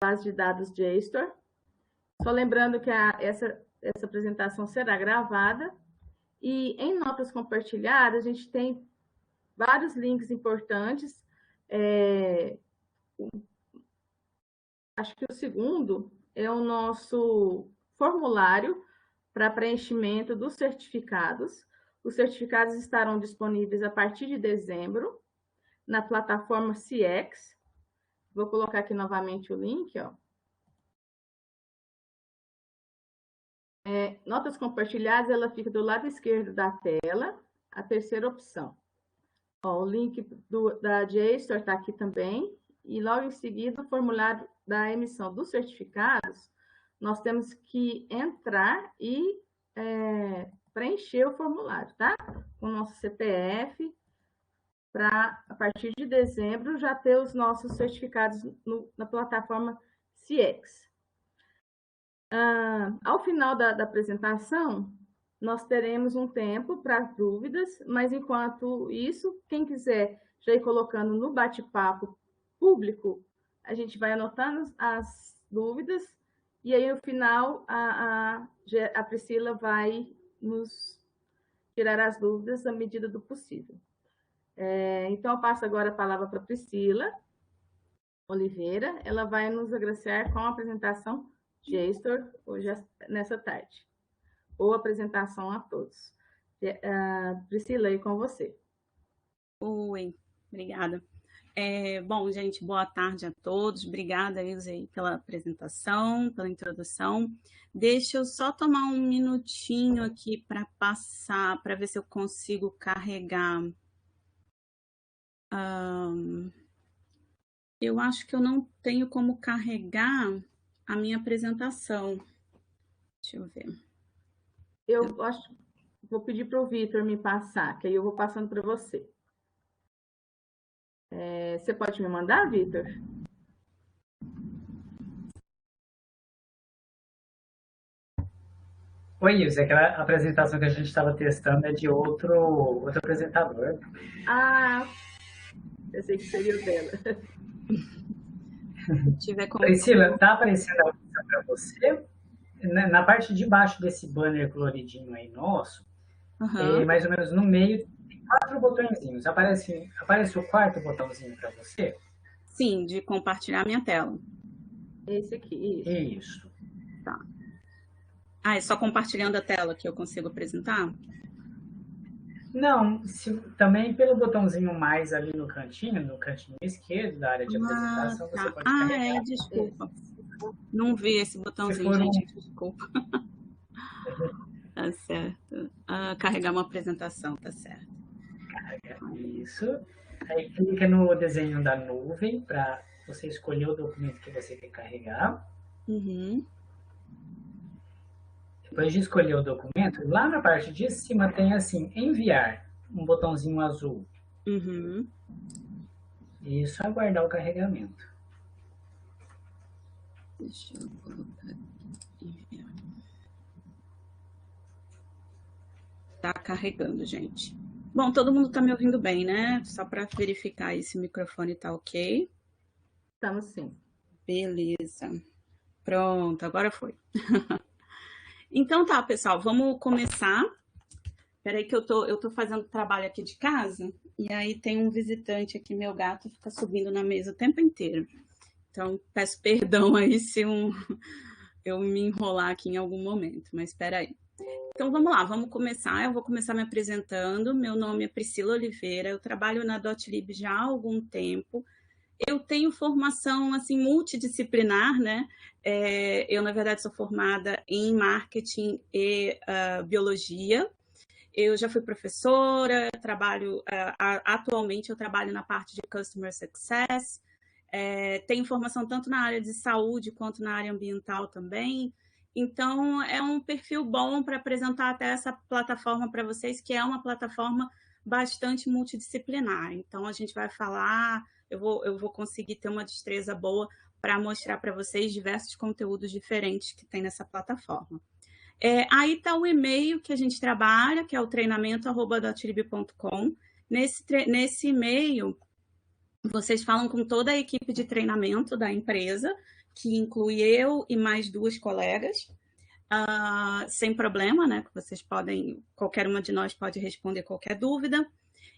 base de dados JSTOR. Só lembrando que essa apresentação será gravada. E em notas compartilhadas, a gente tem vários links importantes. Acho que o segundo é o nosso formulário para preenchimento dos certificados. Os certificados estarão disponíveis a partir de dezembro na plataforma CX. Vou colocar aqui novamente o link, ó. Notas compartilhadas, ela fica do lado esquerdo da tela, a terceira opção. Ó, o link da JSTOR está aqui também, e logo em seguida o formulário da emissão dos certificados, nós temos que entrar e preencher o formulário, tá? Com o nosso CPF, para, a partir de dezembro, já ter os nossos certificados na plataforma CX. Ao final da apresentação, nós teremos um tempo para dúvidas, mas enquanto isso, quem quiser já ir colocando no bate-papo público, a gente vai anotando as dúvidas, e aí no final a Priscila vai nos tirar as dúvidas à medida do possível. Então, eu passo agora a palavra para a Priscila Oliveira, ela vai nos agraciar com a apresentação JSTOR hoje nessa tarde. Boa apresentação a todos. Priscila, aí com você. Oi, obrigada. Bom, gente, boa tarde a todos. Obrigada, Ilse, pela apresentação, pela introdução. Deixa eu só tomar um minutinho aqui para passar, para ver se eu consigo carregar. Eu acho que eu não tenho como carregar a minha apresentação. Deixa eu ver. Eu acho, vou pedir para o Vitor me passar, que aí eu vou passando para você. Você pode me mandar, Vitor? Oi, Ilse, aquela apresentação que a gente estava testando é de outro apresentador. Pensei que seria o dela. Priscila, está aparecendo a opção para você? Na parte de baixo desse banner coloridinho aí nosso, mais ou menos no meio, tem 4 botõezinhos. Aparece o quarto botãozinho para você? Sim, de compartilhar minha tela. Esse aqui, isso. Tá. É só compartilhando a tela que eu consigo apresentar? Não, também pelo botãozinho mais ali no cantinho esquerdo da área de apresentação, você pode carregar. Desculpa. Não vi esse botãozinho, gente, desculpa. Tá certo. Carregar uma apresentação, tá certo. Carrega isso. Aí clica no desenho da nuvem para você escolher o documento que você quer carregar. Depois de escolher o documento, lá na parte de cima tem assim, enviar, um botãozinho azul. Isso, aguardar o carregamento. Deixa eu colocar aqui. Tá carregando, gente. Bom, todo mundo tá me ouvindo bem, né? Só para verificar aí se o microfone tá ok. Estamos sim. Beleza. Pronto, agora foi. Então tá, pessoal, vamos começar. Espera aí que eu tô fazendo trabalho aqui de casa e aí tem um visitante aqui, meu gato fica subindo na mesa o tempo inteiro. Então, peço perdão aí se eu me enrolar aqui em algum momento, mas espera aí. Então, vamos lá, vamos começar. Eu vou começar me apresentando. Meu nome é Priscila Oliveira, eu trabalho na Doclib já há algum tempo. Eu tenho formação, assim, multidisciplinar, né? Eu, na verdade, sou formada em marketing e biologia. Eu já fui professora, atualmente eu trabalho na parte de Customer Success. Tenho formação tanto na área de saúde quanto na área ambiental também. Então, é um perfil bom para apresentar até essa plataforma para vocês, que é uma plataforma bastante multidisciplinar. Então, a gente vai falar... Eu vou conseguir ter uma destreza boa para mostrar para vocês diversos conteúdos diferentes que tem nessa plataforma. Aí está o e-mail que a gente trabalha, que é o treinamento@doclib.com. Nesse e-mail, vocês falam com toda a equipe de treinamento da empresa, que inclui eu e mais 2 colegas, sem problema, né? Que vocês podem, qualquer uma de nós pode responder qualquer dúvida.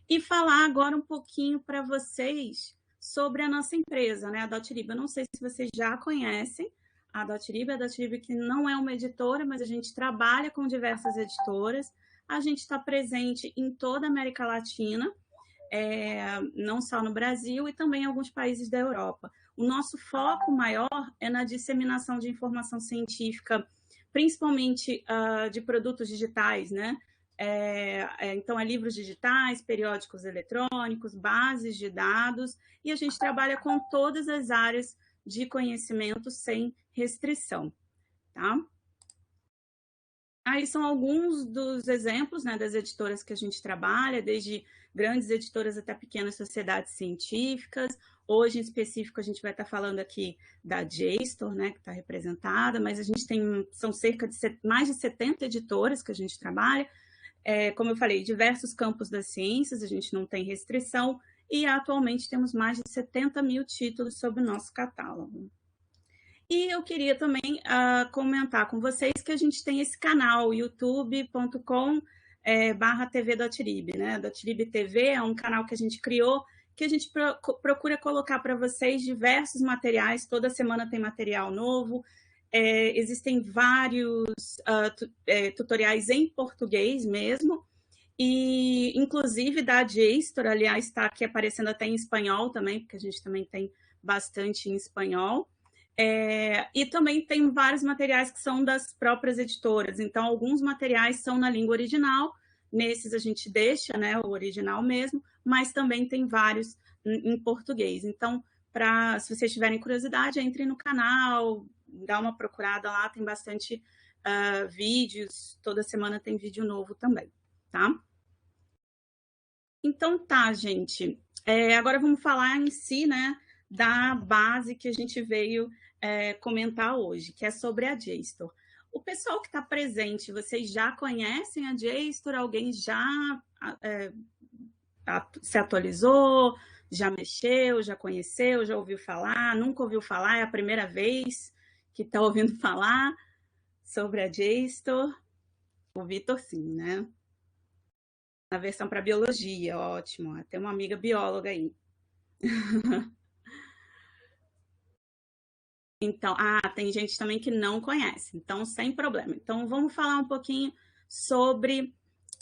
E falar agora um pouquinho para vocês sobre a nossa empresa, né? A Dotrib. Eu não sei se vocês já conhecem a Dotrib. A Dotrib que não é uma editora, mas a gente trabalha com diversas editoras. A gente está presente em toda a América Latina, não só no Brasil, e também em alguns países da Europa. O nosso foco maior é na disseminação de informação científica, principalmente de produtos digitais, né? Então, livros digitais, periódicos eletrônicos, bases de dados, e a gente trabalha com todas as áreas de conhecimento sem restrição, tá? Aí são alguns dos exemplos, né, das editoras que a gente trabalha, desde grandes editoras até pequenas sociedades científicas. Hoje, em específico, a gente vai estar falando aqui da JSTOR, né, que está representada, mas a gente são cerca de mais de 70 editoras que a gente trabalha. Como eu falei, diversos campos das ciências, a gente não tem restrição, e atualmente temos mais de 70 mil títulos sobre o nosso catálogo. E eu queria também comentar com vocês que a gente tem esse canal, youtube.com/TV Dotrib, né? Dotrib TV é um canal que a gente criou, que a gente procura colocar para vocês diversos materiais, toda semana tem material novo, existem vários tutoriais em português mesmo, e inclusive da JSTOR, aliás, está aqui aparecendo até em espanhol também, porque a gente também tem bastante em espanhol. E também tem vários materiais que são das próprias editoras, então alguns materiais são na língua original, nesses a gente deixa, né, o original mesmo, mas também tem vários em português. Então, se vocês tiverem curiosidade, entrem no canal, dá uma procurada lá, tem bastante vídeos, toda semana tem vídeo novo também, tá? Então tá, gente, agora vamos falar em si, né, da base que a gente veio comentar hoje, que é sobre a JSTOR. O pessoal que está presente, vocês já conhecem a JSTOR? Alguém já se atualizou, já mexeu, já conheceu, já ouviu falar, nunca ouviu falar, é a primeira vez que está ouvindo falar sobre a JSTOR? O Vitor sim, né? Na versão para biologia, ótimo, tem uma amiga bióloga aí. Então, tem gente também que não conhece, então sem problema. Então, vamos falar um pouquinho sobre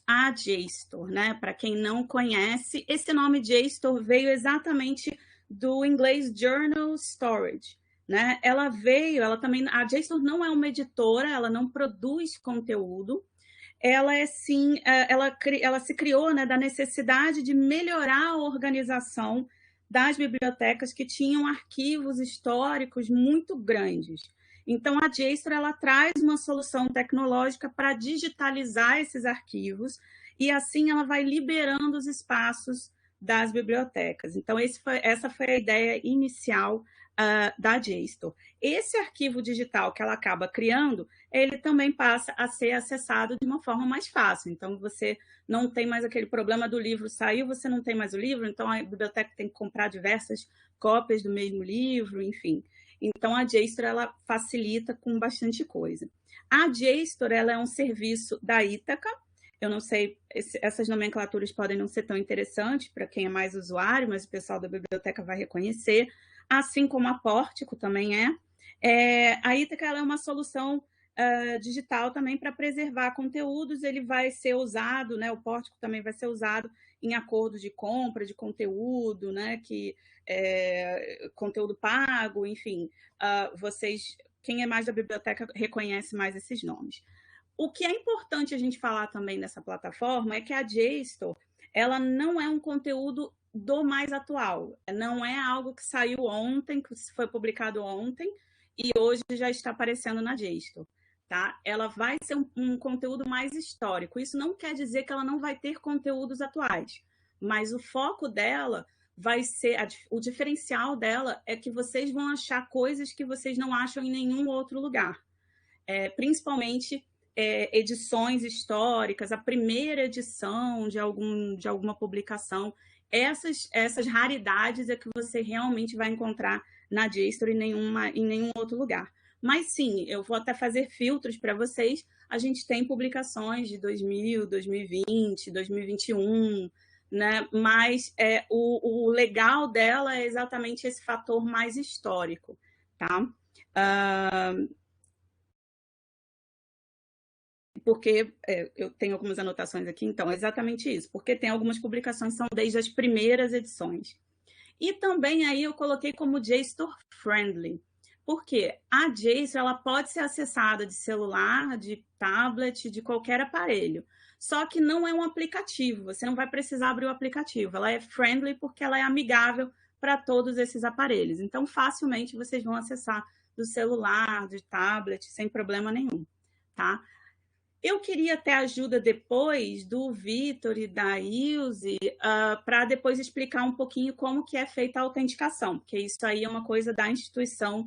a JSTOR, né? Para quem não conhece, esse nome JSTOR veio exatamente do inglês Journal Storage, né? A JSTOR não é uma editora, ela não produz conteúdo, ela ela se criou, né, da necessidade de melhorar a organização das bibliotecas que tinham arquivos históricos muito grandes. Então, a JSTOR ela traz uma solução tecnológica para digitalizar esses arquivos e, assim, ela vai liberando os espaços das bibliotecas. Então, essa foi a ideia inicial da JSTOR. Esse arquivo digital que ela acaba criando, ele também passa a ser acessado de uma forma mais fácil. Então, você não tem mais aquele problema do livro saiu, você não tem mais o livro, então a biblioteca tem que comprar diversas cópias do mesmo livro, enfim. Então, a JSTOR ela facilita com bastante coisa. A JSTOR ela é um serviço da Ítaca. Eu não sei, essas nomenclaturas podem não ser tão interessantes para quem é mais usuário, mas o pessoal da biblioteca vai reconhecer, assim como a Pórtico também é. A Ítaca ela é uma solução digital também para preservar conteúdos, ele vai ser usado, né, o Pórtico também vai ser usado em acordos de compra de conteúdo, né, conteúdo pago, enfim, quem é mais da biblioteca reconhece mais esses nomes. O que é importante a gente falar também nessa plataforma é que a JSTOR, ela não é um conteúdo do mais atual, não é algo que saiu ontem, que foi publicado ontem e hoje já está aparecendo na JSTOR. Tá? Ela vai ser um conteúdo mais histórico. Isso não quer dizer que ela não vai ter conteúdos atuais, mas o foco dela vai ser, o diferencial dela é que vocês vão achar coisas que vocês não acham em nenhum outro lugar. Principalmente edições históricas, a primeira edição de alguma publicação. Essas raridades é que você realmente vai encontrar na JSTOR e em nenhum outro lugar. Mas sim, eu vou até fazer filtros para vocês. A gente tem publicações de 2000, 2020, 2021, né? Mas o legal dela é exatamente esse fator mais histórico, tá? Porque eu tenho algumas anotações aqui, então, é exatamente isso, porque tem algumas publicações que são desde as primeiras edições. E também aí eu coloquei como JSTOR Friendly, porque a JSTOR ela pode ser acessada de celular, de tablet, de qualquer aparelho, só que não é um aplicativo, você não vai precisar abrir o aplicativo, ela é friendly porque ela é amigável para todos esses aparelhos, então facilmente vocês vão acessar do celular, de tablet, sem problema nenhum, tá? Eu queria ter ajuda depois do Vitor e da Ilse para depois explicar um pouquinho como que é feita a autenticação, porque isso aí é uma coisa da instituição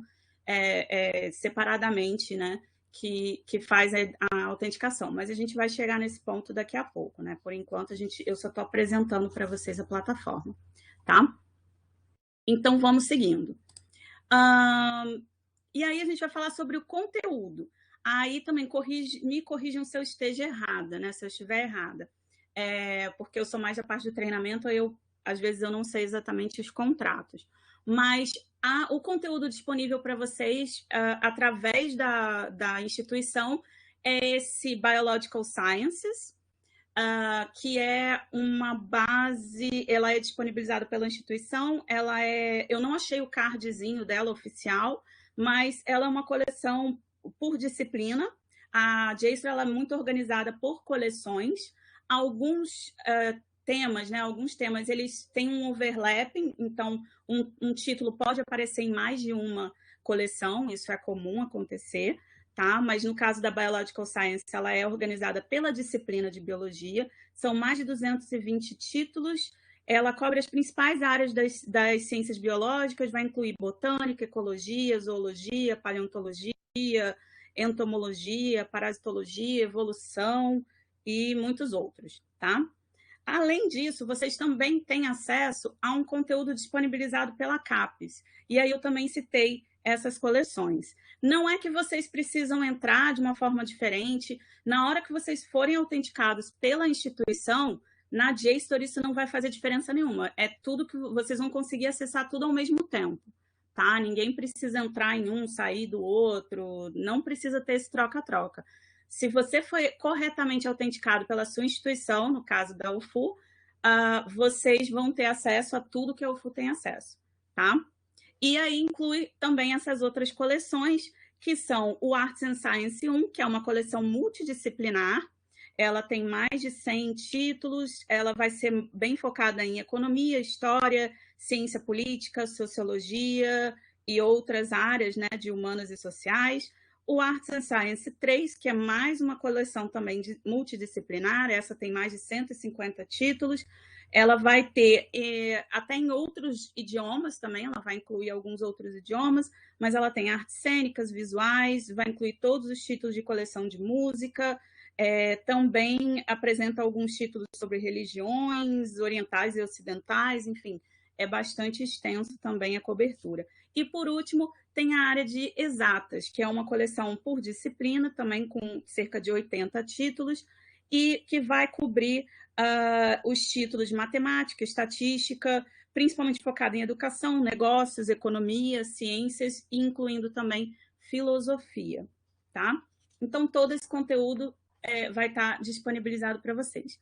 separadamente, né, que faz a autenticação. Mas a gente vai chegar nesse ponto daqui a pouco, né? Por enquanto, eu só estou apresentando para vocês a plataforma, tá? Então, vamos seguindo. E aí a gente vai falar sobre o conteúdo. Aí também me corrijam se eu esteja errada, né? Se eu estiver errada. Porque eu sou mais da parte do treinamento, às vezes eu não sei exatamente os contratos. Mas o conteúdo disponível para vocês através da instituição é esse Biological Sciences, que é uma base, ela é disponibilizada pela instituição, eu não achei o cardzinho dela oficial, mas ela é uma coleção por disciplina. A JSTOR ela é muito organizada por coleções. Alguns temas, né? Alguns temas eles têm um overlapping, então um título pode aparecer em mais de uma coleção, isso é comum acontecer, tá? Mas no caso da Biological Science, ela é organizada pela disciplina de biologia, são mais de 220 títulos. Ela cobre as principais áreas das ciências biológicas, vai incluir botânica, ecologia, zoologia, paleontologia, entomologia, parasitologia, evolução e muitos outros, tá? Além disso, vocês também têm acesso a um conteúdo disponibilizado pela CAPES. E aí eu também citei essas coleções. Não é que vocês precisam entrar de uma forma diferente. Na hora que vocês forem autenticados pela instituição, na JSTOR isso não vai fazer diferença nenhuma. É tudo que vocês vão conseguir acessar tudo ao mesmo tempo, tá? Ninguém precisa entrar em um, sair do outro, não precisa ter esse troca-troca. Se você foi corretamente autenticado pela sua instituição, no caso da UFU, vocês vão ter acesso a tudo que a UFU tem acesso, tá? E aí inclui também essas outras coleções, que são o Arts and Science 1, que é uma coleção multidisciplinar. Ela tem mais de 100 títulos, ela vai ser bem focada em economia, história, ciência política, sociologia e outras áreas, né, de humanas e sociais. O Arts and Science 3, que é mais uma coleção também multidisciplinar, essa tem mais de 150 títulos. Ela vai ter, até em outros idiomas também, ela vai incluir alguns outros idiomas, mas ela tem artes cênicas, visuais, vai incluir todos os títulos de coleção de música, também apresenta alguns títulos sobre religiões orientais e ocidentais, enfim, é bastante extenso também a cobertura. E, por último, tem a área de exatas, que é uma coleção por disciplina, também com cerca de 80 títulos, e que vai cobrir os títulos de matemática, estatística, principalmente focado em educação, negócios, economia, ciências, incluindo também filosofia, tá? Então, todo esse conteúdo vai estar disponibilizado para vocês.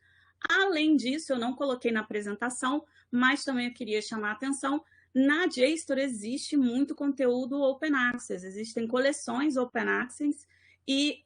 Além disso, eu não coloquei na apresentação, mas também eu queria chamar a atenção, na JSTOR existe muito conteúdo Open Access, existem coleções Open Access e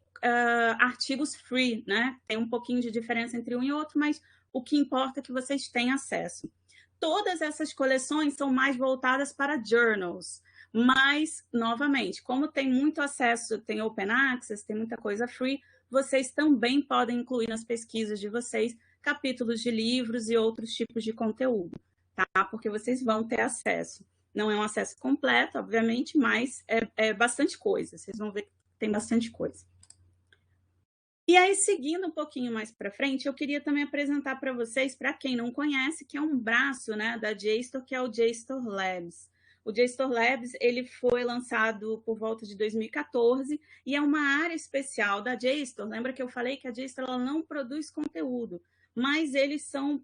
artigos free, né? Tem um pouquinho de diferença entre um e outro, mas o que importa é que vocês têm acesso. Todas essas coleções são mais voltadas para journals, mas, novamente, como tem muito acesso, tem Open Access, tem muita coisa free, vocês também podem incluir nas pesquisas de vocês capítulos de livros e outros tipos de conteúdo, tá? Porque vocês vão ter acesso. Não é um acesso completo, obviamente, mas é bastante coisa. Vocês vão ver que tem bastante coisa. E aí, seguindo um pouquinho mais para frente, eu queria também apresentar para vocês, para quem não conhece, que é um braço, né, da JSTOR, que é o JSTOR Labs. O JSTOR Labs, ele foi lançado por volta de 2014 e é uma área especial da JSTOR. Lembra que eu falei que a JSTOR ela não produz conteúdo, mas eles são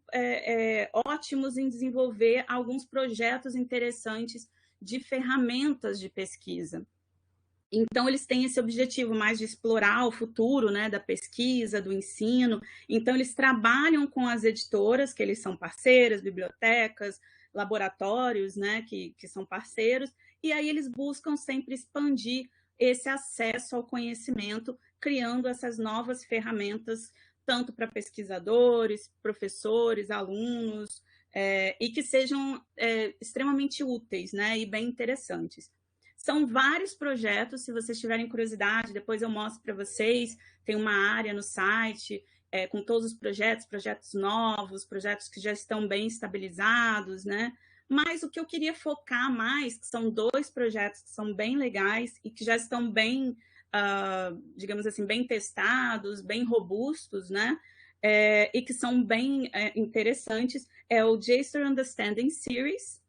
ótimos em desenvolver alguns projetos interessantes de ferramentas de pesquisa. Então, eles têm esse objetivo mais de explorar o futuro, né, da pesquisa, do ensino. Então, eles trabalham com as editoras, que eles são parceiras, bibliotecas, laboratórios, né, que são parceiros, e aí eles buscam sempre expandir esse acesso ao conhecimento, criando essas novas ferramentas, tanto para pesquisadores, professores, alunos, e que sejam extremamente úteis, né, e bem interessantes. São vários projetos, se vocês tiverem curiosidade, depois eu mostro para vocês, tem uma área no site com todos os projetos novos, projetos que já estão bem estabilizados, né? Mas o que eu queria focar mais, que são 2 projetos que são bem legais e que já estão bem, digamos assim, bem testados, bem robustos, né? E que são bem interessantes, é o JSTOR Understanding Series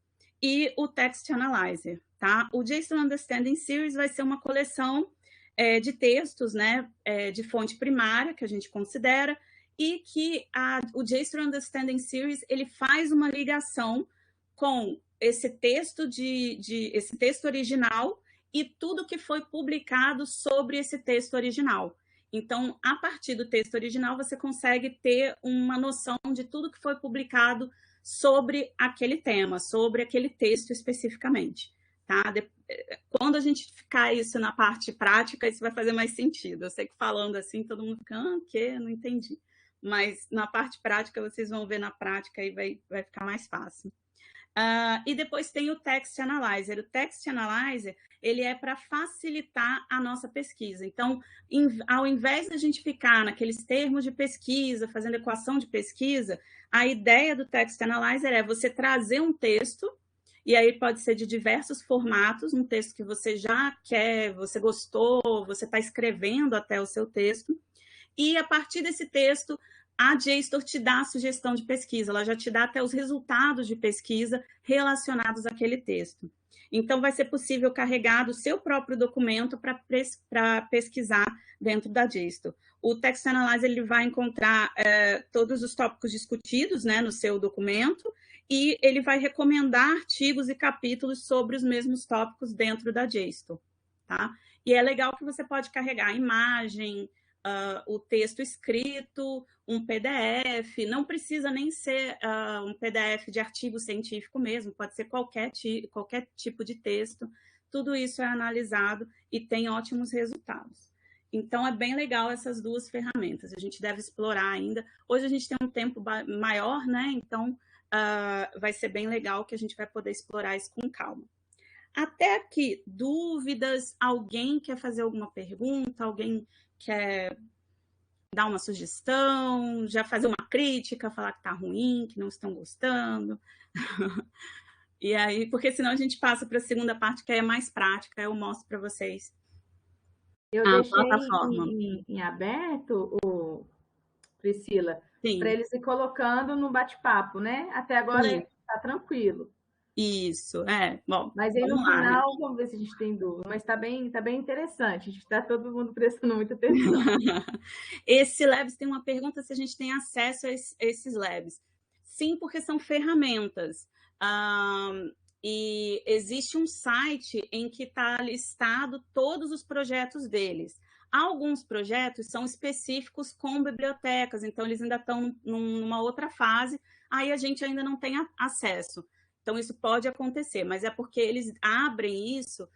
e o Text Analyzer. Tá? O JSTOR Understanding Series vai ser uma coleção de textos, né, de fonte primária, que a gente considera, e que o JSTOR Understanding Series ele faz uma ligação com esse texto, esse texto original e tudo que foi publicado sobre esse texto original. Então, a partir do texto original, você consegue ter uma noção de tudo que foi publicado sobre aquele tema, sobre aquele texto especificamente. Tá? Quando a gente ficar isso na parte prática, isso vai fazer mais sentido. Eu sei que falando assim, todo mundo fica, que? Não entendi. Mas na parte prática, vocês vão ver na prática e vai ficar mais fácil. E depois tem o Text Analyzer. O Text Analyzer, ele é para facilitar a nossa pesquisa. Então, ao invés de a gente ficar naqueles termos de pesquisa, fazendo equação de pesquisa, a ideia do Text Analyzer é você trazer um texto, e aí pode ser de diversos formatos, um texto que você já quer, você gostou, você está escrevendo até o seu texto, e a partir desse texto, a JSTOR te dá a sugestão de pesquisa, ela já te dá até os resultados de pesquisa relacionados àquele texto. Então, vai ser possível carregar do seu próprio documento para pesquisar dentro da JSTOR. O Text Analyzer ele vai encontrar todos os tópicos discutidos, né, no seu documento, e ele vai recomendar artigos e capítulos sobre os mesmos tópicos dentro da JSTOR. Tá? E é legal que você pode carregar a imagem, o texto escrito, um PDF, não precisa nem ser um PDF de artigo científico mesmo, pode ser qualquer tipo de texto, tudo isso é analisado e tem ótimos resultados. Então, é bem legal essas 2 ferramentas, a gente deve explorar ainda. Hoje a gente tem um tempo maior, né? Então, vai ser bem legal que a gente vai poder explorar isso com calma. Até aqui, dúvidas? Alguém quer fazer alguma pergunta? Alguém quer dar uma sugestão? Já fazer uma crítica? Falar que tá ruim, que não estão gostando? E aí, porque senão a gente passa para a segunda parte, que é mais prática, eu mostro para vocês. Eu deixei em aberto, Priscila, para eles ir colocando no bate-papo, né? Até agora está tranquilo. Isso, bom. Mas aí no final, vamos ver se a gente tem dúvida. Mas tá bem interessante, a gente está todo mundo prestando muita atenção. Esse Labs tem uma pergunta se a gente tem acesso a esses Labs. Sim, porque são ferramentas. E existe um site em que está listado todos os projetos deles. Alguns projetos são específicos com bibliotecas, então eles ainda estão numa outra fase, aí a gente ainda não tem acesso. Então, isso pode acontecer, mas é porque eles abrem isso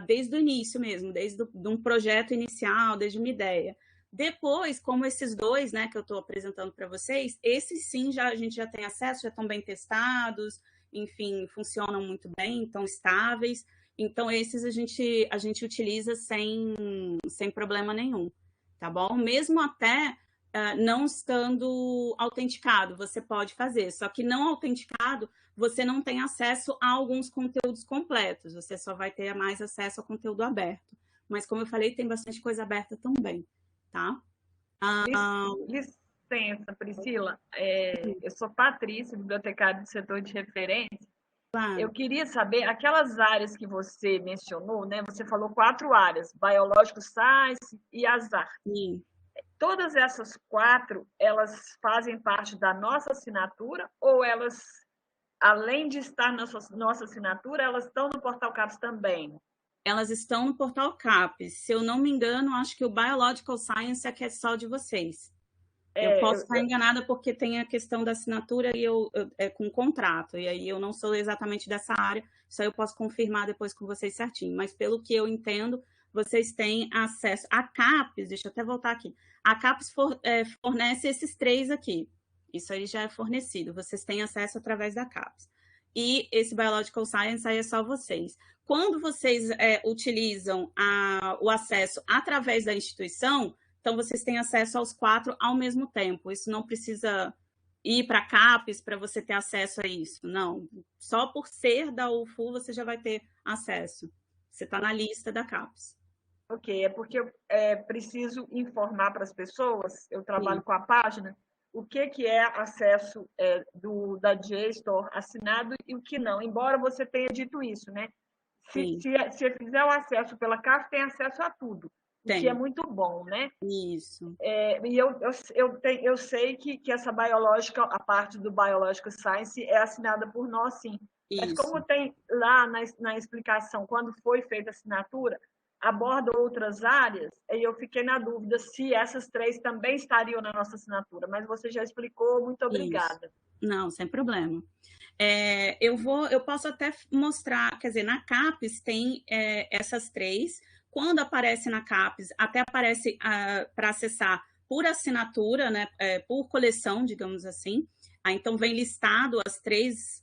desde o início mesmo, desde um projeto inicial, desde uma ideia. Depois, como esses 2, né, que eu estou apresentando para vocês, esses sim a gente já tem acesso, já estão bem testados, enfim, funcionam muito bem, estão estáveis. Então, esses a gente utiliza sem problema nenhum, tá bom? Mesmo até não estando autenticado, você pode fazer. Só que não autenticado, você não tem acesso a alguns conteúdos completos. Você só vai ter mais acesso ao conteúdo aberto. Mas, como eu falei, tem bastante coisa aberta também, tá? Licença, Priscila. Eu sou Patrícia, bibliotecária do setor de referência. Claro. Eu queria saber, aquelas áreas que você mencionou, né? Você falou 4 áreas, Biological Science e azar. Sim. Todas essas 4, elas fazem parte da nossa assinatura ou elas, além de estar na nossa assinatura, elas estão no Portal CAPES também? Elas estão no Portal CAPES. Se eu não me engano, acho que o Biological Science é que é só de vocês. Eu posso estar enganada porque tem a questão da assinatura e é com contrato, e aí eu não sou exatamente dessa área, só eu posso confirmar depois com vocês certinho. Mas pelo que eu entendo, vocês têm acesso. A CAPES, deixa eu até voltar aqui, a CAPES fornece esses 3 aqui. Isso aí já é fornecido, vocês têm acesso através da CAPES. E esse Biological Science aí é só vocês. Quando vocês utilizam o acesso através da instituição, então, vocês têm acesso aos 4 ao mesmo tempo. Isso não precisa ir para a CAPES para você ter acesso a isso. Não. Só por ser da UFU, você já vai ter acesso. Você está na lista da CAPES. Ok, é porque eu preciso informar para as pessoas, eu trabalho com a página, o que é acesso da JSTOR assinado e o que não. Embora você tenha dito isso, né? Se fizer o acesso pela CAPES, tem acesso a tudo. Que é muito bom, né? Isso. E eu sei que essa biológica, a parte do Biological Science é assinada por nós, sim. Isso. Mas como tem lá na explicação, quando foi feita a assinatura, aborda outras áreas, e eu fiquei na dúvida se essas 3 também estariam na nossa assinatura. Mas você já explicou, muito obrigada. Isso. Não, sem problema. Eu posso até mostrar, quer dizer, na CAPES tem essas 3. Quando aparece na CAPES, até aparece para acessar por assinatura, né, por coleção, digamos assim. Então, vem listado as três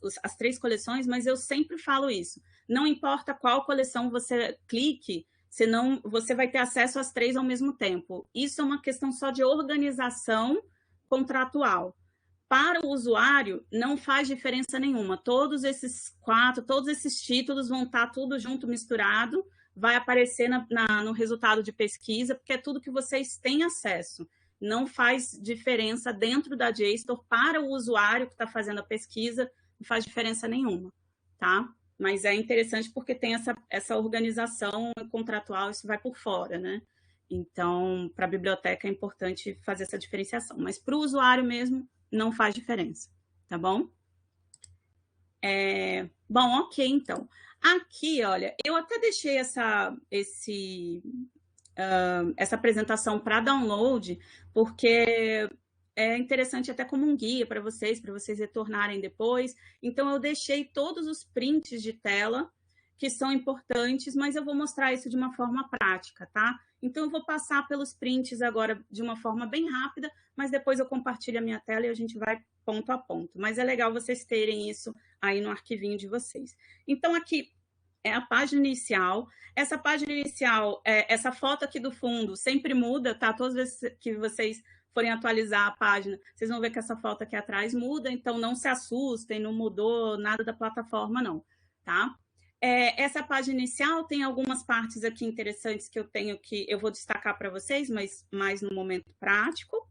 coleções, mas eu sempre falo isso. Não importa qual coleção você clique, senão você vai ter acesso às 3 ao mesmo tempo. Isso é uma questão só de organização contratual. Para o usuário, não faz diferença nenhuma. Todos esses títulos vão estar tudo junto, misturado, vai aparecer no resultado de pesquisa, porque é tudo que vocês têm acesso. Não faz diferença dentro da JSTOR para o usuário que está fazendo a pesquisa, não faz diferença nenhuma, tá? Mas é interessante porque tem essa organização contratual, isso vai por fora, né? Então, para a biblioteca é importante fazer essa diferenciação. Mas para o usuário mesmo, não faz diferença, tá bom? Bom, ok, então. Aqui, olha, eu até deixei essa apresentação para download, porque é interessante até como um guia para vocês retornarem depois. Então, eu deixei todos os prints de tela que são importantes, mas eu vou mostrar isso de uma forma prática, tá? Então, eu vou passar pelos prints agora de uma forma bem rápida, mas depois eu compartilho a minha tela e a gente vai ponto a ponto. Mas é legal vocês terem isso aí no arquivinho de vocês. Então, aqui é a página inicial. Essa página inicial, essa foto aqui do fundo sempre muda, tá? Todas as vezes que vocês forem atualizar a página, vocês vão ver que essa foto aqui atrás muda, então não se assustem, não mudou nada da plataforma, não, tá? Essa página inicial tem algumas partes aqui interessantes que eu vou destacar para vocês, mas mais no momento prático.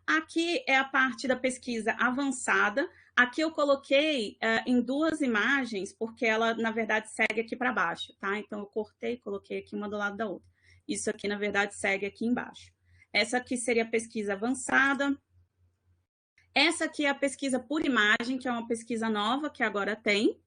Aqui é a parte da pesquisa avançada. Aqui eu coloquei em 2 imagens, porque ela, na verdade, segue aqui para baixo, tá? Então, eu cortei e coloquei aqui uma do lado da outra. Isso aqui, na verdade, segue aqui embaixo. Essa aqui seria a pesquisa avançada. Essa aqui é a pesquisa por imagem, que é uma pesquisa nova que agora tem.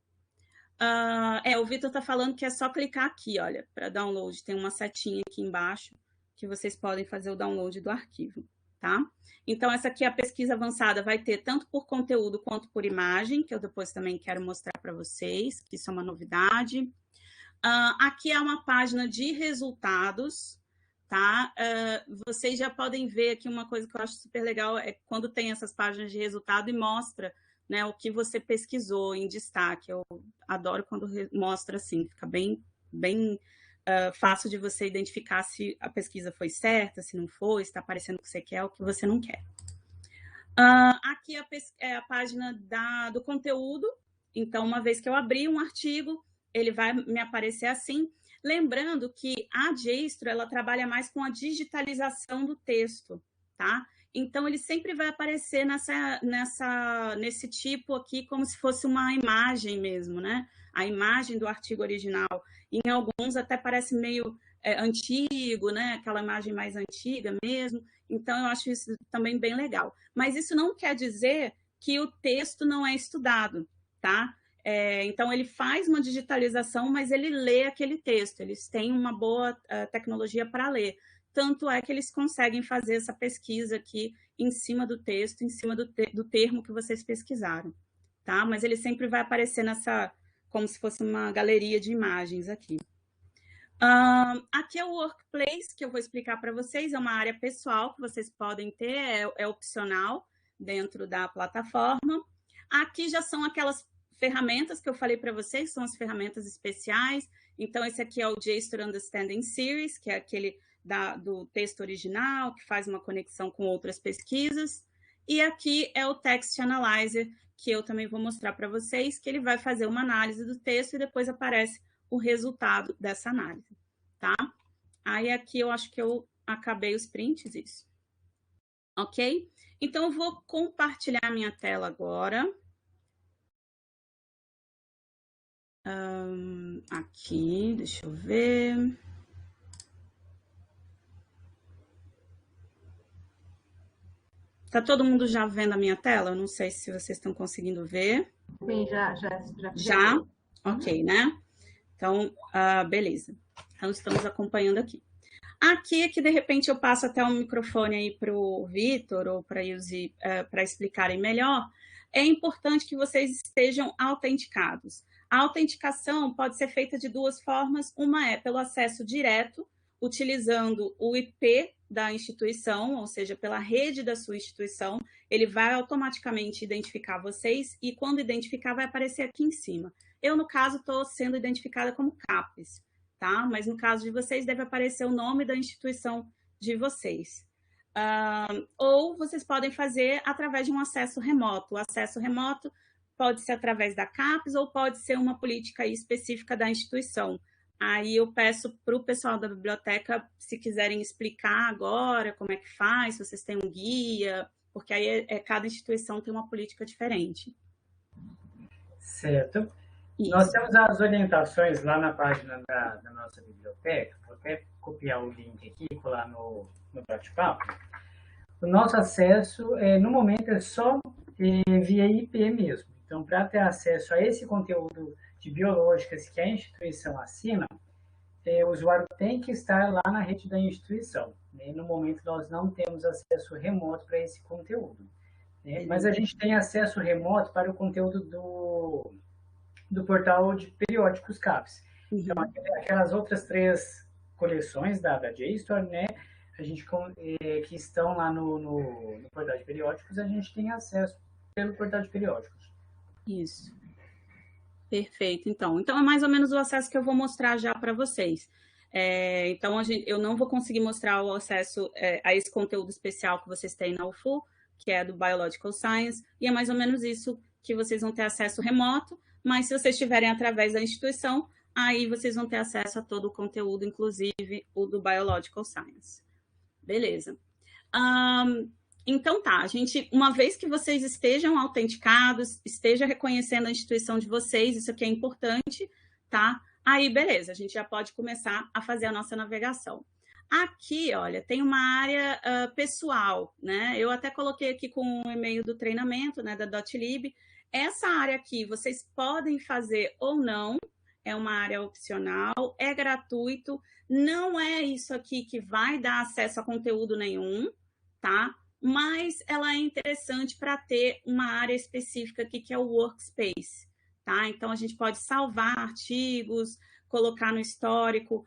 O Vitor está falando que é só clicar aqui, olha, para download. Tem uma setinha aqui embaixo que vocês podem fazer o download do arquivo, tá? Então, essa aqui é a pesquisa avançada, vai ter tanto por conteúdo quanto por imagem, que eu depois também quero mostrar para vocês, que isso é uma novidade. Aqui é uma página de resultados, tá? Vocês já podem ver aqui uma coisa que eu acho super legal, é quando tem essas páginas de resultado e mostra, né, o que você pesquisou em destaque. Eu adoro quando mostra assim, fica bem fácil de você identificar se a pesquisa foi certa, se não foi, se está aparecendo o que você quer ou o que você não quer. Aqui é a página do conteúdo. Então, uma vez que eu abri um artigo, ele vai me aparecer assim. Lembrando que a JSTOR, ela trabalha mais com a digitalização do texto, tá? Então, ele sempre vai aparecer nesse tipo aqui, como se fosse uma imagem mesmo, né? A imagem do artigo original. Em alguns até parece meio antigo, né? Aquela imagem mais antiga mesmo. Então, eu acho isso também bem legal. Mas isso não quer dizer que o texto não é estudado, tá? Então, ele faz uma digitalização, mas ele lê aquele texto. Eles têm uma boa tecnologia para ler. Tanto é que eles conseguem fazer essa pesquisa aqui em cima do texto, em cima do termo que vocês pesquisaram, tá? Mas ele sempre vai aparecer como se fosse uma galeria de imagens aqui. Aqui é o Workplace, que eu vou explicar para vocês, é uma área pessoal que vocês podem ter, é opcional dentro da plataforma. Aqui já são aquelas ferramentas que eu falei para vocês, são as ferramentas especiais. Então, esse aqui é o JSTOR Understanding Series, que é aquele do texto original, que faz uma conexão com outras pesquisas. E aqui é o Text Analyzer, que eu também vou mostrar para vocês, que ele vai fazer uma análise do texto e depois aparece o resultado dessa análise, tá? Aí aqui eu acho que eu acabei os prints, isso. Ok? Então, eu vou compartilhar minha tela agora. Aqui, deixa eu ver. Tá todo mundo já vendo a minha tela? Eu não sei se vocês estão conseguindo ver. Sim, já. Já? Ok, né? Então, beleza. Então, estamos acompanhando aqui. Aqui é que, de repente, eu passo até o microfone aí para o Vitor ou para a Ilse para explicarem melhor. É importante que vocês estejam autenticados. A autenticação pode ser feita de duas formas. Uma é pelo acesso direto, utilizando o IP da instituição, ou seja, pela rede da sua instituição, ele vai automaticamente identificar vocês e quando identificar vai aparecer aqui em cima. Eu, no caso, estou sendo identificada como CAPES, tá? Mas no caso de vocês deve aparecer o nome da instituição de vocês. Ou vocês podem fazer através de um acesso remoto. O acesso remoto pode ser através da CAPES ou pode ser uma política específica da instituição. Aí eu peço para o pessoal da biblioteca, se quiserem explicar agora como é que faz, se vocês têm um guia, porque aí cada instituição tem uma política diferente. Certo. Isso. Nós temos as orientações lá na página da nossa biblioteca, vou até copiar o link aqui e colar no bate-papo. O nosso acesso, no momento, é só via IP mesmo. Então, para ter acesso a esse conteúdo de biológicas que a instituição assina, o usuário tem que estar lá na rede da instituição. Né? No momento, nós não temos acesso remoto para esse conteúdo. Né? Mas a gente tem acesso remoto para o conteúdo do portal de periódicos CAPES. Então, aquelas outras 3 coleções da JSTOR, né? A gente, que estão lá no portal de periódicos, a gente tem acesso pelo portal de periódicos. Isso. Perfeito, então é mais ou menos o acesso que eu vou mostrar já para vocês. Então, eu não vou conseguir mostrar o acesso a esse conteúdo especial que vocês têm na UFU, que é do Biological Science, e é mais ou menos isso que vocês vão ter acesso remoto, mas se vocês estiverem através da instituição, aí vocês vão ter acesso a todo o conteúdo, inclusive o do Biological Science. Beleza. Então tá, uma vez que vocês estejam autenticados, esteja reconhecendo a instituição de vocês, isso aqui é importante, tá? Aí, beleza, a gente já pode começar a fazer a nossa navegação. Aqui, olha, tem uma área pessoal, né? Eu até coloquei aqui com o e-mail do treinamento, né, da .lib. Essa área aqui, vocês podem fazer ou não, é uma área opcional, é gratuito, não é isso aqui que vai dar acesso a conteúdo nenhum, tá? Mas ela é interessante para ter uma área específica aqui, que é o Workspace, tá? Então, a gente pode salvar artigos, colocar no histórico,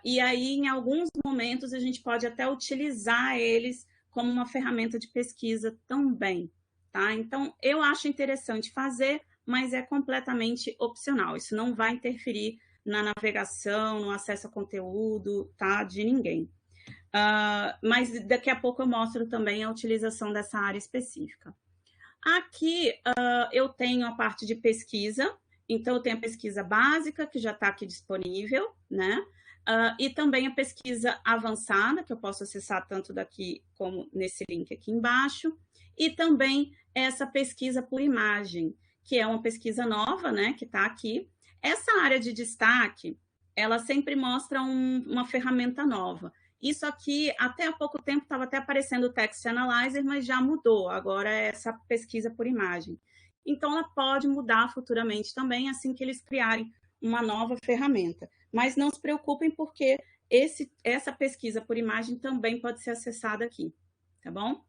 e aí, em alguns momentos, a gente pode até utilizar eles como uma ferramenta de pesquisa também, tá? Então, eu acho interessante fazer, mas é completamente opcional. Isso não vai interferir na navegação, no acesso a conteúdo, tá? De ninguém. Mas daqui a pouco eu mostro também a utilização dessa área específica. Aqui eu tenho a parte de pesquisa, então eu tenho a pesquisa básica, que já está aqui disponível, né? e também a pesquisa avançada, que eu posso acessar tanto daqui como nesse link aqui embaixo, e também essa pesquisa por imagem, que é uma pesquisa nova, né, que está aqui. Essa área de destaque, ela sempre mostra uma ferramenta nova. Isso aqui, até há pouco tempo, estava até aparecendo o Text Analyzer, mas já mudou. Agora é essa pesquisa por imagem. Então, ela pode mudar futuramente também, assim que eles criarem uma nova ferramenta. Mas não se preocupem, porque essa pesquisa por imagem também pode ser acessada aqui, tá bom?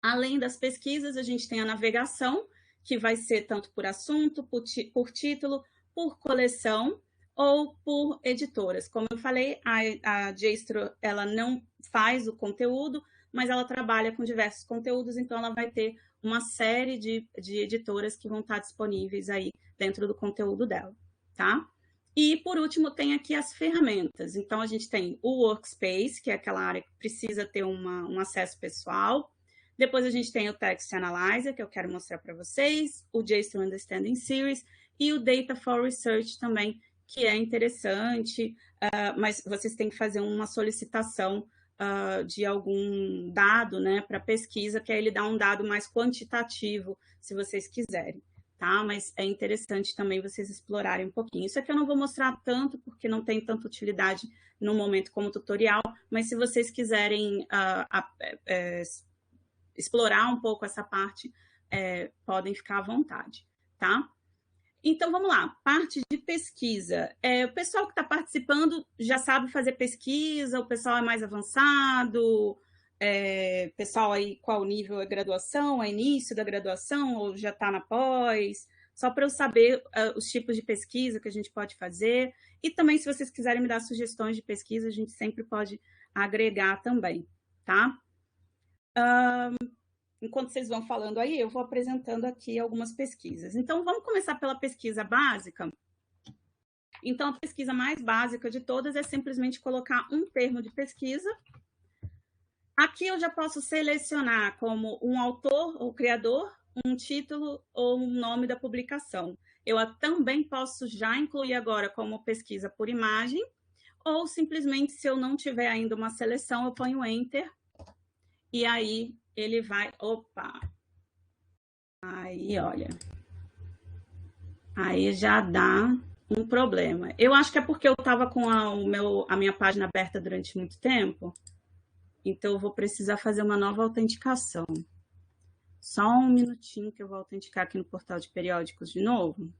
Além das pesquisas, a gente tem a navegação, que vai ser tanto por assunto, por título, por coleção ou por editoras. Como eu falei, a JSTOR, ela não faz o conteúdo, mas ela trabalha com diversos conteúdos, então ela vai ter uma série de editoras que vão estar disponíveis aí dentro do conteúdo dela, tá? E, por último, tem aqui as ferramentas. Então, a gente tem o Workspace, que é aquela área que precisa ter um acesso pessoal. Depois, a gente tem o Text Analyzer, que eu quero mostrar para vocês, o JSTOR Understanding Series e o Data for Research também, que é interessante, mas vocês têm que fazer uma solicitação de algum dado, né, para pesquisa, que aí ele dá um dado mais quantitativo, se vocês quiserem, tá? Mas é interessante também vocês explorarem um pouquinho. Isso aqui eu não vou mostrar tanto, porque não tem tanta utilidade no momento como tutorial, mas se vocês quiserem explorar um pouco essa parte, podem ficar à vontade, tá? Então, vamos lá, parte de pesquisa. O pessoal que está participando já sabe fazer pesquisa, o pessoal é mais avançado, pessoal aí qual nível é graduação, é início da graduação ou já está na pós, só para eu saber os tipos de pesquisa que a gente pode fazer. E também, se vocês quiserem me dar sugestões de pesquisa, a gente sempre pode agregar também, tá? Enquanto vocês vão falando aí, eu vou apresentando aqui algumas pesquisas. Então, vamos começar pela pesquisa básica. Então, a pesquisa mais básica de todas é simplesmente colocar um termo de pesquisa. Aqui eu já posso selecionar como um autor ou criador, um título ou um nome da publicação. Eu também posso já incluir agora como pesquisa por imagem, ou simplesmente, se eu não tiver ainda uma seleção, eu ponho Enter, e aí ele vai... Opa! Aí, olha. Aí já dá um problema. Eu acho que é porque eu estava com a minha página aberta durante muito tempo, então eu vou precisar fazer uma nova autenticação. Só um minutinho que eu vou autenticar aqui no portal de periódicos de novo.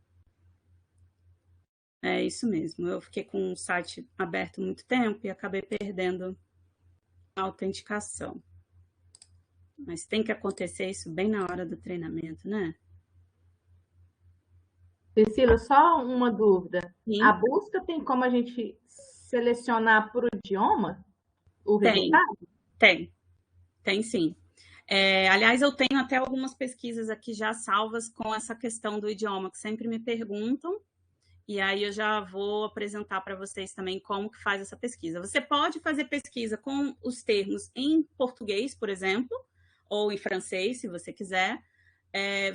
É isso mesmo. Eu fiquei com o site aberto muito tempo e acabei perdendo a autenticação. Mas tem que acontecer isso bem na hora do treinamento, né? Priscila, só uma dúvida. Sim. A busca tem como a gente selecionar por idioma o resultado? Tem sim. Aliás, eu tenho até algumas pesquisas aqui já salvas com essa questão do idioma, que sempre me perguntam, e aí eu já vou apresentar para vocês também como que faz essa pesquisa. Você pode fazer pesquisa com os termos em português, por exemplo, ou em francês, se você quiser,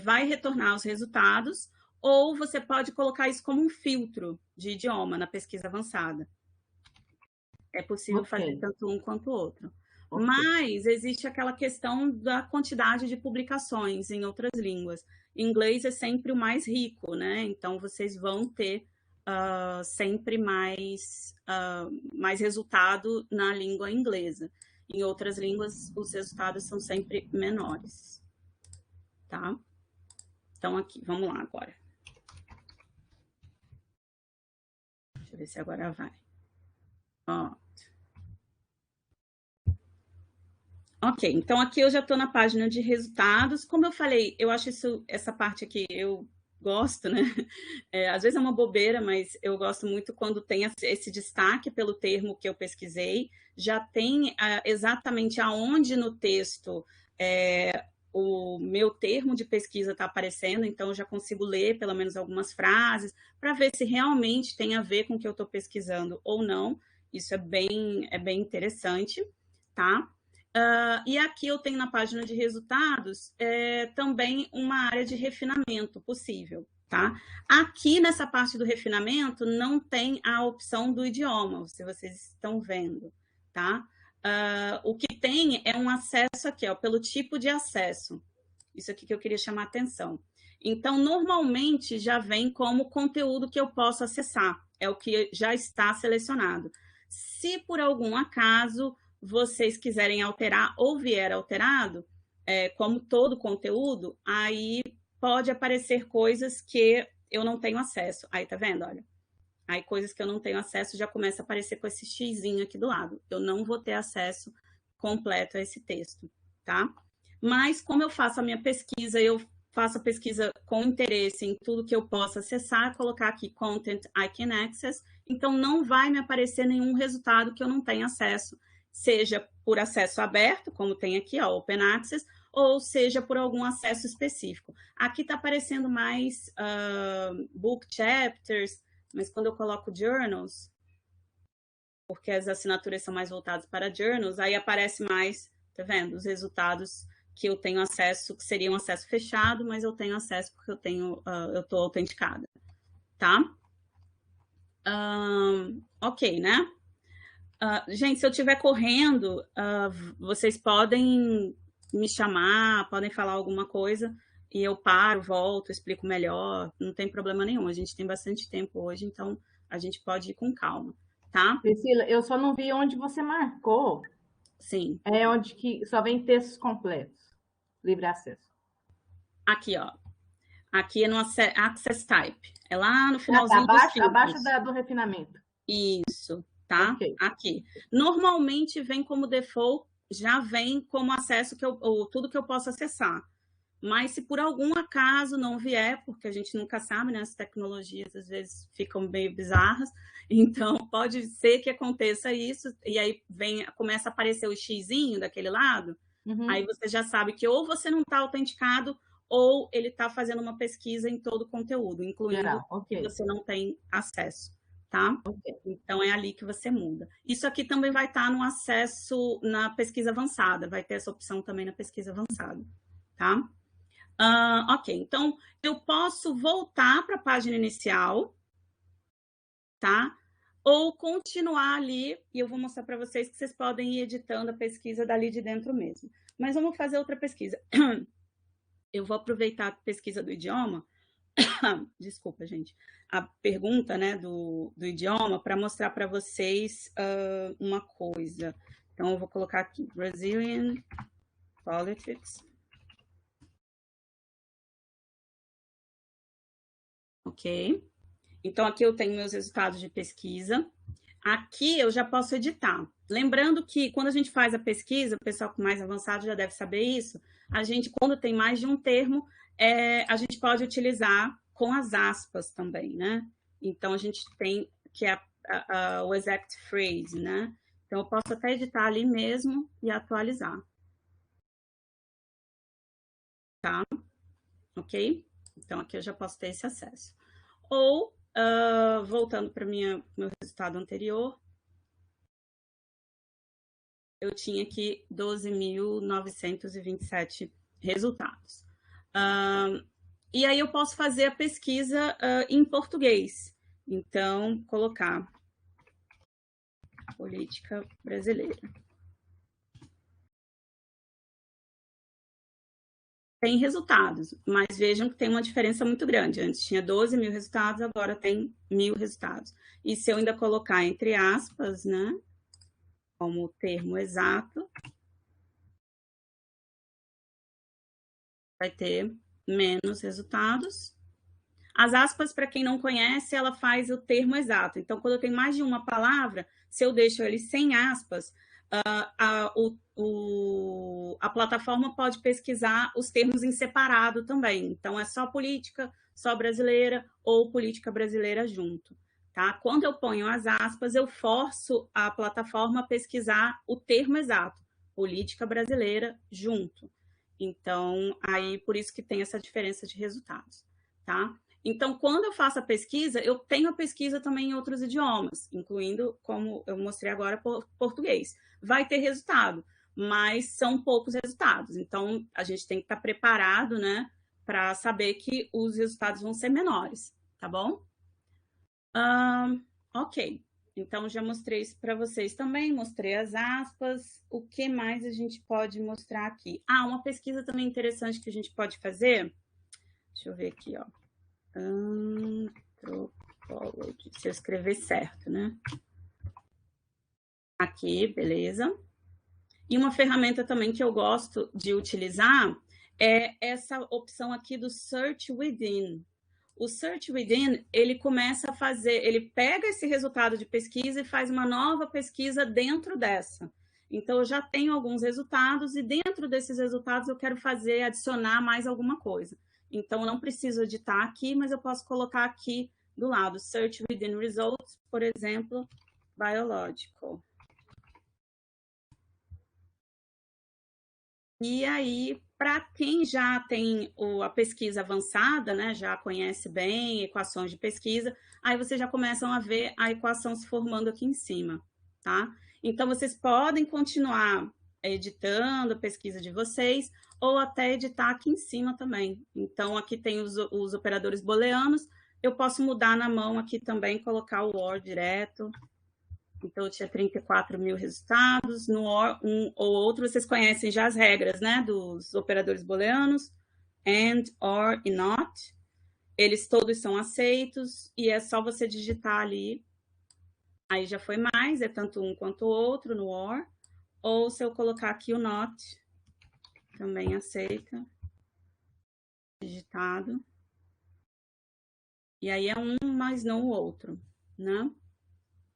vai retornar os resultados, ou você pode colocar isso como um filtro de idioma na pesquisa avançada. É possível fazer tanto um quanto o outro. Mas existe aquela questão da quantidade de publicações em outras línguas. Inglês é sempre o mais rico, né? Então, vocês vão ter sempre mais resultado na língua inglesa. Em outras línguas, os resultados são sempre menores, tá? Então, aqui, vamos lá agora. Deixa eu ver se agora vai. Ó. Ok, então aqui eu já estou na página de resultados. Como eu falei, eu acho essa parte aqui, eu gosto, né? Às vezes é uma bobeira, mas eu gosto muito quando tem esse destaque pelo termo que eu pesquisei. Já tem exatamente aonde no texto o meu termo de pesquisa está aparecendo, então eu já consigo ler pelo menos algumas frases para ver se realmente tem a ver com o que eu estou pesquisando ou não. Isso é bem interessante, tá? E aqui eu tenho na página de resultados também uma área de refinamento possível, tá? Aqui, nessa parte do refinamento, não tem a opção do idioma, se vocês estão vendo, tá? O que tem é um acesso aqui, ó, pelo tipo de acesso. Isso aqui que eu queria chamar a atenção. Então, normalmente, já vem como conteúdo que eu posso acessar. É o que já está selecionado. Se, por algum acaso, vocês quiserem alterar ou vier alterado, como todo conteúdo, aí pode aparecer coisas que eu não tenho acesso. Aí, tá vendo? Olha. Aí, coisas que eu não tenho acesso já começa a aparecer com esse xizinho aqui do lado. Eu não vou ter acesso completo a esse texto, tá? Mas, como eu faço a minha pesquisa, eu faço a pesquisa com interesse em tudo que eu possa acessar, colocar aqui Content I Can Access, então não vai me aparecer nenhum resultado que eu não tenha acesso, seja por acesso aberto, como tem aqui, ó, Open Access, ou seja por algum acesso específico. Aqui está aparecendo mais book chapters, mas quando eu coloco journals, porque as assinaturas são mais voltadas para journals, aí aparece mais, tá vendo? Os resultados que eu tenho acesso, que seria um acesso fechado, mas eu tenho acesso porque eu estou autenticada, tá? Ok, né? Gente, se eu estiver correndo, vocês podem me chamar, podem falar alguma coisa, e eu paro, volto, explico melhor, não tem problema nenhum. A gente tem bastante tempo hoje, então a gente pode ir com calma, tá? Priscila, eu só não vi onde você marcou. Sim. É onde que só vem textos completos, livre acesso. Aqui, ó. Aqui é no Access Type. É lá no finalzinho abaixo do refinamento. Isso, tá? Okay. Aqui. Normalmente vem como default, já vem como acesso tudo que eu posso acessar. Mas se por algum acaso não vier, porque a gente nunca sabe, né? As tecnologias às vezes ficam meio bizarras, então pode ser que aconteça isso, e aí começa a aparecer o xizinho daquele lado, aí você já sabe que ou você não está autenticado, ou ele está fazendo uma pesquisa em todo o conteúdo, incluindo que você não tem acesso, tá? Então é ali que você muda. Isso aqui também vai estar no acesso na pesquisa avançada, vai ter essa opção também na pesquisa avançada, tá? Ok, então eu posso voltar para a página inicial, tá? Ou continuar ali, e eu vou mostrar para vocês que vocês podem ir editando a pesquisa dali de dentro mesmo. Mas vamos fazer outra pesquisa. Eu vou aproveitar a pesquisa do idioma, desculpa, gente, a pergunta, né, do idioma, para mostrar para vocês uma coisa. Então, eu vou colocar aqui, Brazilian Politics. Ok. Então, aqui eu tenho meus resultados de pesquisa. Aqui eu já posso editar. Lembrando que quando a gente faz a pesquisa, o pessoal mais avançado já deve saber isso, a gente, quando tem mais de um termo, a gente pode utilizar com as aspas também, né? Então, a gente tem que é o exact phrase, né? Então, eu posso até editar ali mesmo e atualizar. Tá? Ok? Então, aqui eu já posso ter esse acesso. Ou, voltando para meu resultado anterior, eu tinha aqui 12.927 resultados. E aí eu posso fazer a pesquisa em português. Então, colocar política brasileira. Tem resultados, mas vejam que tem uma diferença muito grande. Antes tinha 12.000 resultados, agora tem 1.000 resultados. E se eu ainda colocar entre aspas, né, como termo exato, vai ter menos resultados. As aspas, para quem não conhece, ela faz o termo exato. Então, quando eu tenho mais de uma palavra, se eu deixo ele sem aspas, a plataforma pode pesquisar os termos em separado também. Então, é só política, só brasileira ou política brasileira junto. Tá? Quando eu ponho as aspas, eu forço a plataforma a pesquisar o termo exato, política brasileira junto. Então, aí por isso que tem essa diferença de resultados. Tá? Então, quando eu faço a pesquisa, eu tenho a pesquisa também em outros idiomas, incluindo, como eu mostrei agora, português. Vai ter resultado, mas são poucos resultados. Então, a gente tem que estar preparado, né, para saber que os resultados vão ser menores, tá bom? Ok, então já mostrei isso para vocês também, mostrei as aspas. O que mais a gente pode mostrar aqui? Uma pesquisa também interessante que a gente pode fazer. Deixa eu ver aqui, ó. Anthropology, se eu escrever certo, né? Aqui, beleza. E uma ferramenta também que eu gosto de utilizar é essa opção aqui do Search Within. O Search Within, ele começa a fazer, ele pega esse resultado de pesquisa e faz uma nova pesquisa dentro dessa. Então, eu já tenho alguns resultados e dentro desses resultados eu quero adicionar mais alguma coisa. Então, eu não preciso editar aqui, mas eu posso colocar aqui do lado, Search Within Results, por exemplo, Biological. E aí, para quem já tem a pesquisa avançada, né, já conhece bem equações de pesquisa, aí vocês já começam a ver a equação se formando aqui em cima, tá? Então, vocês podem continuar editando a pesquisa de vocês ou até editar aqui em cima também. Então, aqui tem os operadores booleanos, eu posso mudar na mão aqui também, colocar o OR direto. Então, eu tinha 34 mil resultados. No OR, um ou outro, vocês conhecem já as regras, né? Dos operadores booleanos. AND, OR e NOT. Eles todos são aceitos. E é só você digitar ali. Aí já foi mais. É tanto um quanto o outro no OR. Ou se eu colocar aqui o NOT, também aceita. Digitado. E aí é um, mas não o outro, né?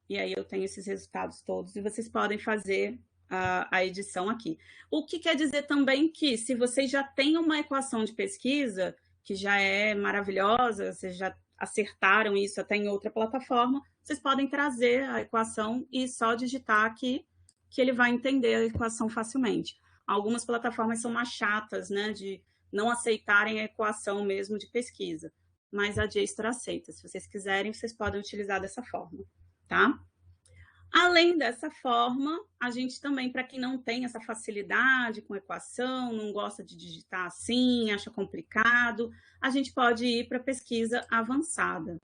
E aí eu tenho esses resultados todos e vocês podem fazer a edição aqui. O que quer dizer também que se vocês já têm uma equação de pesquisa, que já é maravilhosa, vocês já acertaram isso até em outra plataforma, vocês podem trazer a equação e só digitar aqui, que ele vai entender a equação facilmente. Algumas plataformas são mais chatas, né, de não aceitarem a equação mesmo de pesquisa, mas a JSTOR aceita. Se vocês quiserem, vocês podem utilizar dessa forma. Tá? Além dessa forma, a gente também, para quem não tem essa facilidade com equação, não gosta de digitar assim, acha complicado, a gente pode ir para a pesquisa avançada.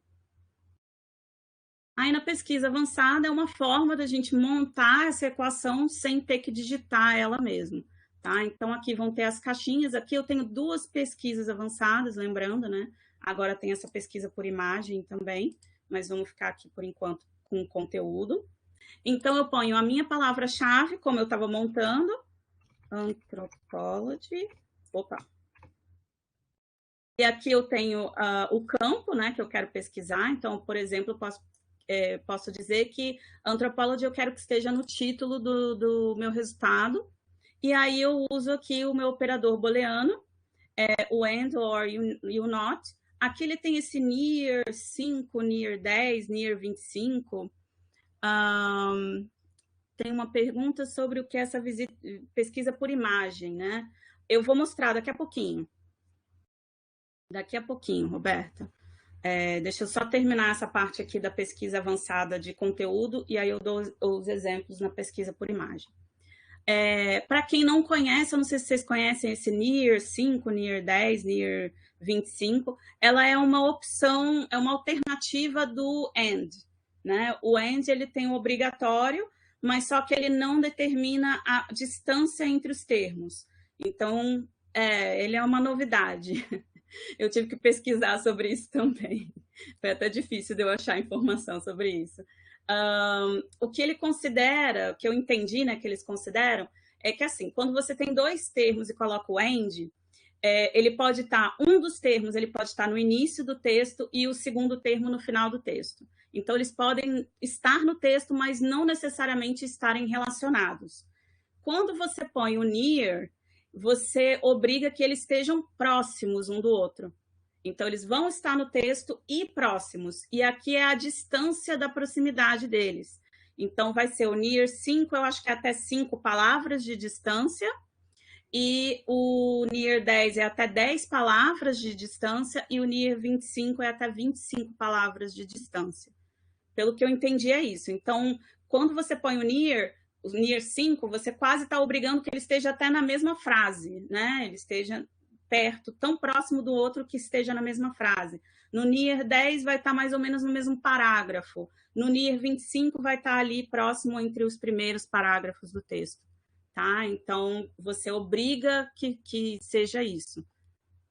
Aí, na pesquisa avançada, é uma forma da gente montar essa equação sem ter que digitar ela mesmo. Tá? Então, aqui vão ter as caixinhas. Aqui eu tenho 2 pesquisas avançadas, lembrando, né? Agora tem essa pesquisa por imagem também, mas vamos ficar aqui, por enquanto, com conteúdo. Então, eu ponho a minha palavra-chave, como eu estava montando, Anthropology. Opa! E aqui eu tenho o campo, né, que eu quero pesquisar. Então, por exemplo, eu posso dizer que Anthropology eu quero que esteja no título do meu resultado. E aí eu uso aqui o meu operador booleano, o AND, OR e o NOT. Aqui ele tem esse near 5, near 10, near 25. Tem uma pergunta sobre o que é essa pesquisa por imagem, né? Eu vou mostrar daqui a pouquinho. Daqui a pouquinho, Roberta. Deixa eu só terminar essa parte aqui da pesquisa avançada de conteúdo e aí eu dou os exemplos na pesquisa por imagem. Para quem não conhece, eu não sei se vocês conhecem esse near 5, near 10, near 25, ela é uma opção, é uma alternativa do AND, né? O AND, ele tem o obrigatório, mas só que ele não determina a distância entre os termos. Então, ele é uma novidade. Eu tive que pesquisar sobre isso também. Foi até difícil de eu achar informação sobre isso. O que ele considera, o que eu entendi, né, que eles consideram, é que assim, quando você tem 2 termos e coloca o AND, ele pode estar, um dos termos ele pode estar no início do texto e o segundo termo no final do texto. Então, eles podem estar no texto, mas não necessariamente estarem relacionados. Quando você põe o near, você obriga que eles estejam próximos um do outro. Então, eles vão estar no texto e próximos. E aqui é a distância da proximidade deles. Então, vai ser o near 5, eu acho que é até 5 palavras de distância. E o near 10 é até 10 palavras de distância. E o near 25 é até 25 palavras de distância. Pelo que eu entendi, é isso. Então, quando você põe o near 5, você quase está obrigando que ele esteja até na mesma frase, né? Ele esteja perto, tão próximo do outro que esteja na mesma frase. No NIR 10 vai estar mais ou menos no mesmo parágrafo. No NIR 25 vai estar ali próximo entre os primeiros parágrafos do texto. Tá? Então, você obriga que seja isso,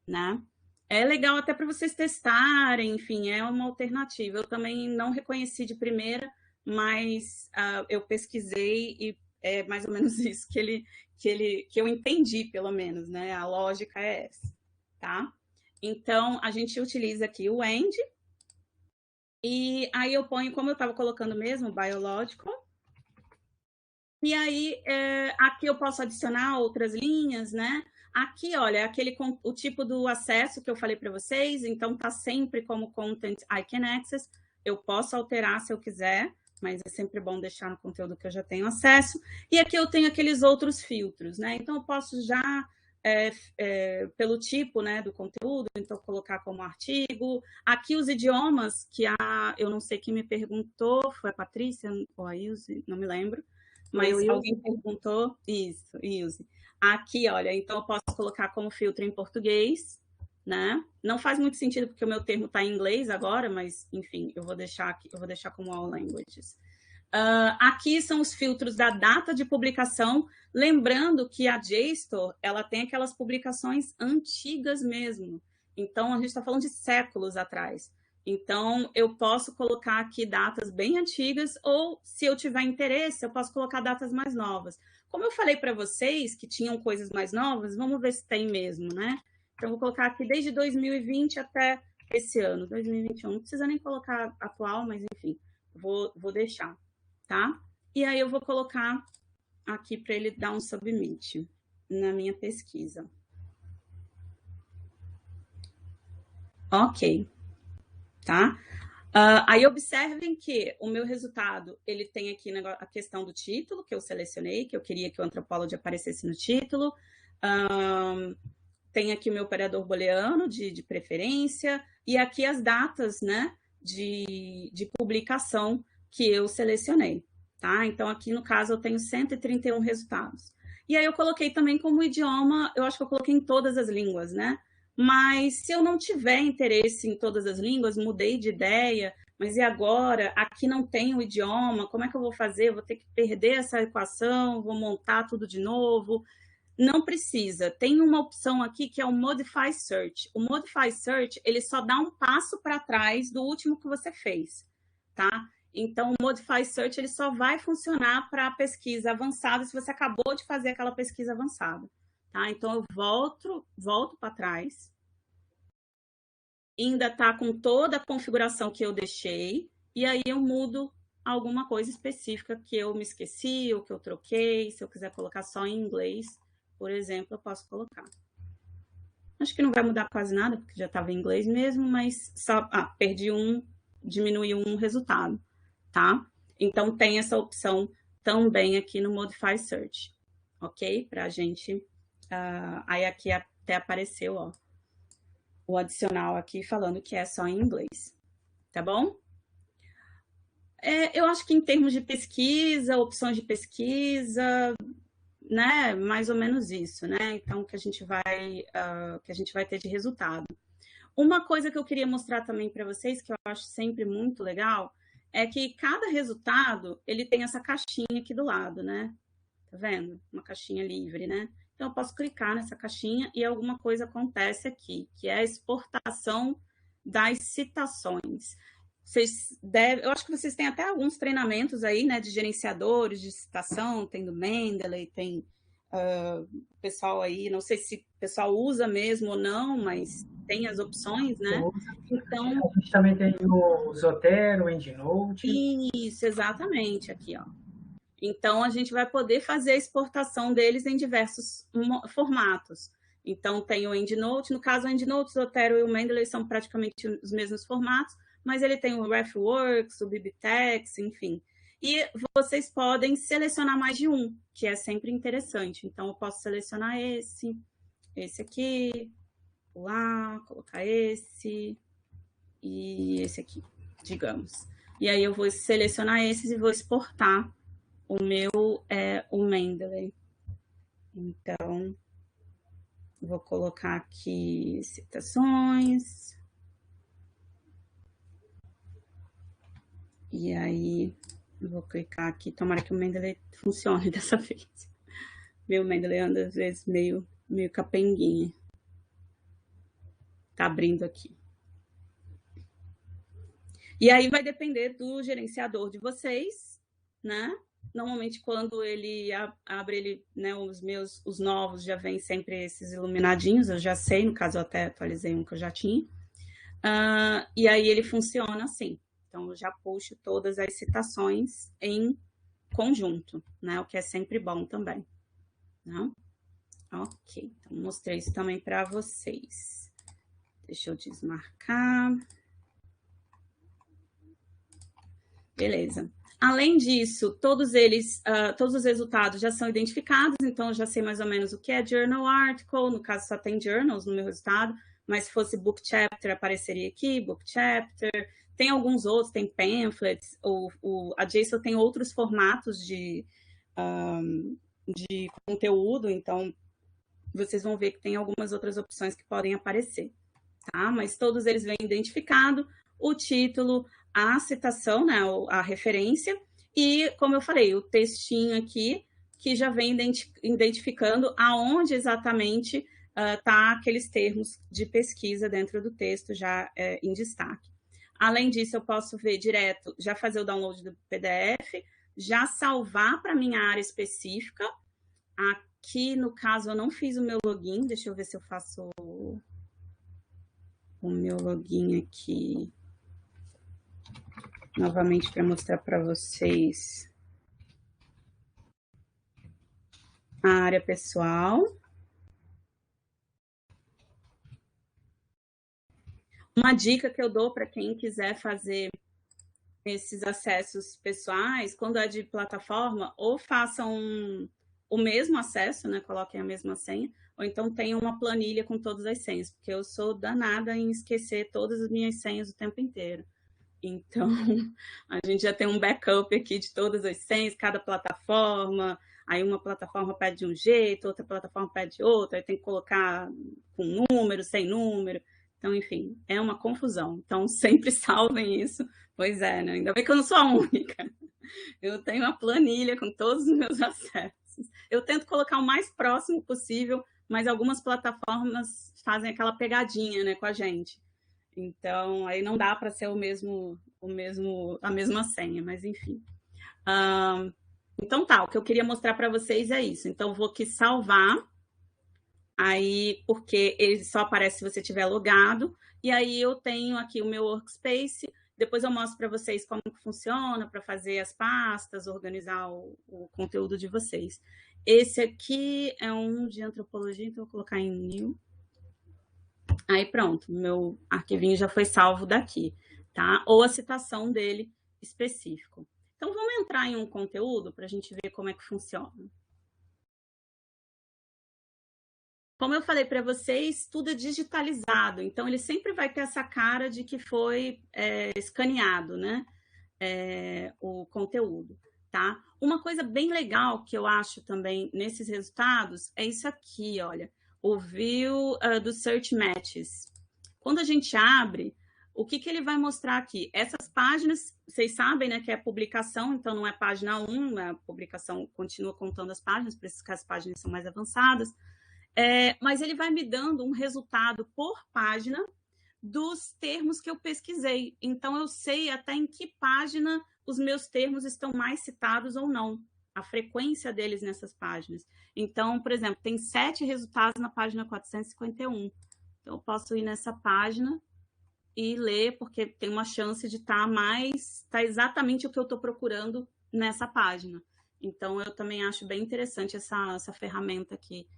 né? É legal até para vocês testarem, enfim, é uma alternativa. Eu também não reconheci de primeira, mas eu pesquisei e é mais ou menos isso que eu entendi, pelo menos, né? A lógica é essa, tá? Então, a gente utiliza aqui o AND, e aí eu ponho, como eu estava colocando mesmo, biological, e aí aqui eu posso adicionar outras linhas, né? Aqui, olha, o tipo do acesso que eu falei para vocês, então tá sempre como Content I Can Access. Eu posso alterar se eu quiser, mas é sempre bom deixar no conteúdo que eu já tenho acesso. E aqui eu tenho aqueles outros filtros, né? Então eu posso já, pelo tipo, né, do conteúdo, então colocar como artigo. Aqui os idiomas, que eu não sei quem me perguntou, foi a Patrícia ou a Ilse, não me lembro. Mas alguém perguntou, isso, Ilse. Aqui, olha, então eu posso colocar como filtro em português, né? Não faz muito sentido porque o meu termo está em inglês agora, mas, enfim, eu vou deixar aqui, eu vou deixar como all languages. Aqui são os filtros da data de publicação, lembrando que a JSTOR, ela tem aquelas publicações antigas mesmo. Então, a gente está falando de séculos atrás. Então, eu posso colocar aqui datas bem antigas ou, se eu tiver interesse, eu posso colocar datas mais novas. Como eu falei para vocês que tinham coisas mais novas, vamos ver se tem mesmo, né? Então, vou colocar aqui desde 2020 até esse ano, 2021. Não precisa nem colocar atual, mas, enfim, vou deixar, tá? E aí, eu vou colocar aqui para ele dar um submit na minha pesquisa. Ok. Tá? Aí observem que o meu resultado, ele tem aqui a questão do título, que eu selecionei, que eu queria que o Anthropology aparecesse no título. Tem aqui o meu operador booleano de preferência, e aqui as datas, né, de publicação que eu selecionei. Tá? Então, aqui no caso, eu tenho 131 resultados. E aí eu coloquei também como idioma, eu acho que eu coloquei em todas as línguas, né? Mas se eu não tiver interesse em todas as línguas, mudei de ideia, mas e agora? Aqui não tem o idioma, como é que eu vou fazer? Vou ter que perder essa equação, vou montar tudo de novo. Não precisa. Tem uma opção aqui que é o Modify Search. O Modify Search, ele só dá um passo para trás do último que você fez, tá? Então, o Modify Search, ele só vai funcionar para a pesquisa avançada se você acabou de fazer aquela pesquisa avançada. Tá? Então, eu volto para trás. Ainda está com toda a configuração que eu deixei. E aí, eu mudo alguma coisa específica que eu me esqueci ou que eu troquei. Se eu quiser colocar só em inglês, por exemplo, eu posso colocar. Acho que não vai mudar quase nada, porque já estava em inglês mesmo, mas só perdi diminuiu um resultado, tá? Então, tem essa opção também aqui no Modify Search, ok? Para a gente... aí aqui até apareceu, ó, o adicional aqui falando que é só em inglês, tá bom? Eu acho que em termos de pesquisa, opções de pesquisa, né, mais ou menos isso, né? Então, que a gente vai ter de resultado. Uma coisa que eu queria mostrar também para vocês, que eu acho sempre muito legal, é que cada resultado, ele tem essa caixinha aqui do lado, né? Tá vendo? Uma caixinha livre, né? Então, eu posso clicar nessa caixinha e alguma coisa acontece aqui, que é a exportação das citações. Eu acho que vocês têm até alguns treinamentos aí, né, de gerenciadores de citação, tem do Mendeley, tem pessoal aí, não sei se o pessoal usa mesmo ou não, mas tem as opções, né? Então, a gente também tem o Zotero, o EndNote. Isso, exatamente, aqui, ó. Então, a gente vai poder fazer a exportação deles em diversos formatos. Então, tem o EndNote, no caso, o EndNote, o Zotero e o Mendeley são praticamente os mesmos formatos, mas ele tem o RefWorks, o BibTeX, enfim. E vocês podem selecionar mais de um, que é sempre interessante. Então, eu posso selecionar esse aqui, pular, colocar esse e esse aqui, digamos. E aí, eu vou selecionar esses e vou exportar. O meu é o Mendeley. Então, Vou colocar aqui citações. E aí, eu vou clicar aqui. Tomara que o Mendeley funcione dessa vez. Meu Mendeley anda, às vezes, meio capenguinha. Tá abrindo aqui. E aí vai depender do gerenciador de vocês, né? Normalmente, quando ele abre, ele, né, os novos já vem sempre esses iluminadinhos, eu já sei, no caso eu até atualizei um que eu já tinha. E aí ele funciona assim. Então, eu já puxo todas as citações em conjunto, né? O que é sempre bom também. Né? Ok, então mostrei isso também para vocês. Deixa eu desmarcar. Beleza. Além disso, todos os resultados já são identificados, então eu já sei mais ou menos o que é Journal Article, no caso só tem Journals no meu resultado, mas se fosse Book Chapter, apareceria aqui, Book Chapter. Tem alguns outros, tem pamphlets, a JSTOR tem outros formatos de conteúdo, então vocês vão ver que tem algumas outras opções que podem aparecer, tá? Mas todos eles vêm identificado, o título, a citação, né, a referência, e, como eu falei, o textinho aqui, que já vem identificando aonde exatamente tá aqueles termos de pesquisa dentro do texto já em destaque. Além disso, eu posso ver direto, já fazer o download do PDF, já salvar para minha área específica. Aqui, no caso, eu não fiz o meu login. Deixa eu ver se eu faço o meu login aqui novamente para mostrar para vocês a área pessoal. Uma dica que eu dou para quem quiser fazer esses acessos pessoais, quando é de plataforma, ou façam o mesmo acesso, né? Coloquem a mesma senha, ou então tenham uma planilha com todas as senhas, porque eu sou danada em esquecer todas as minhas senhas o tempo inteiro. Então, a gente já tem um backup aqui de todas as senhas, cada plataforma, aí uma plataforma pede de um jeito, outra plataforma pede de outra, aí tem que colocar com número, sem número. Então, enfim, é uma confusão. Então, sempre salvem isso. Pois é, né? Ainda bem que eu não sou a única. Eu tenho uma planilha com todos os meus acessos. Eu tento colocar o mais próximo possível, mas algumas plataformas fazem aquela pegadinha, né, com a gente. Então, aí não dá para ser a mesma senha, mas enfim. Então, tá, o que eu queria mostrar para vocês é isso. Então, vou aqui salvar. Aí, porque ele só aparece se você tiver logado. E aí eu tenho aqui o meu workspace. Depois eu mostro para vocês como que funciona para fazer as pastas, organizar o conteúdo de vocês. Esse aqui é um de antropologia, então eu vou colocar em new. Aí pronto, meu arquivinho já foi salvo daqui, tá? Ou a citação dele específico. Então vamos entrar em um conteúdo para a gente ver como é que funciona. Como eu falei para vocês, tudo é digitalizado, então ele sempre vai ter essa cara de que foi escaneado, né? O conteúdo, tá? Uma coisa bem legal que eu acho também nesses resultados é isso aqui, olha, o view do Search Matches. Quando a gente abre, o que ele vai mostrar aqui? Essas páginas, vocês sabem, né, que é publicação, então não é página 1, a publicação continua contando as páginas, por isso que as páginas são mais avançadas. Mas ele vai me dando um resultado por página dos termos que eu pesquisei. Então, eu sei até em que página os meus termos estão mais citados ou não, a frequência deles nessas páginas. Então, por exemplo, tem 7 resultados na página 451. Então, eu posso ir nessa página e ler, porque tem uma chance de estar exatamente o que eu estou procurando nessa página. Então, eu também acho bem interessante essa ferramenta aqui.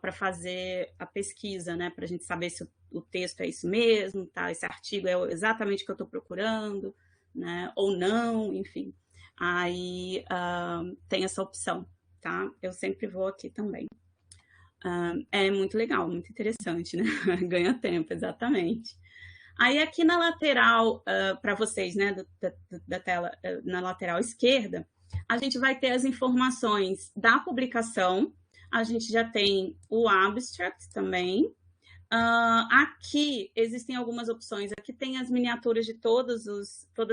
Para fazer a pesquisa, né? Para a gente saber se o texto é isso mesmo, tá? Esse artigo é exatamente o que eu estou procurando, né? Ou não, enfim. Aí tem essa opção, tá? Eu sempre vou aqui também. É muito legal, muito interessante, né? Ganha tempo, exatamente. Aí aqui na lateral, para vocês, né? Da tela, na lateral esquerda, a gente vai ter as informações da publicação. a gente já tem o abstract também. Aqui existem algumas opções. Aqui tem as miniaturas de todas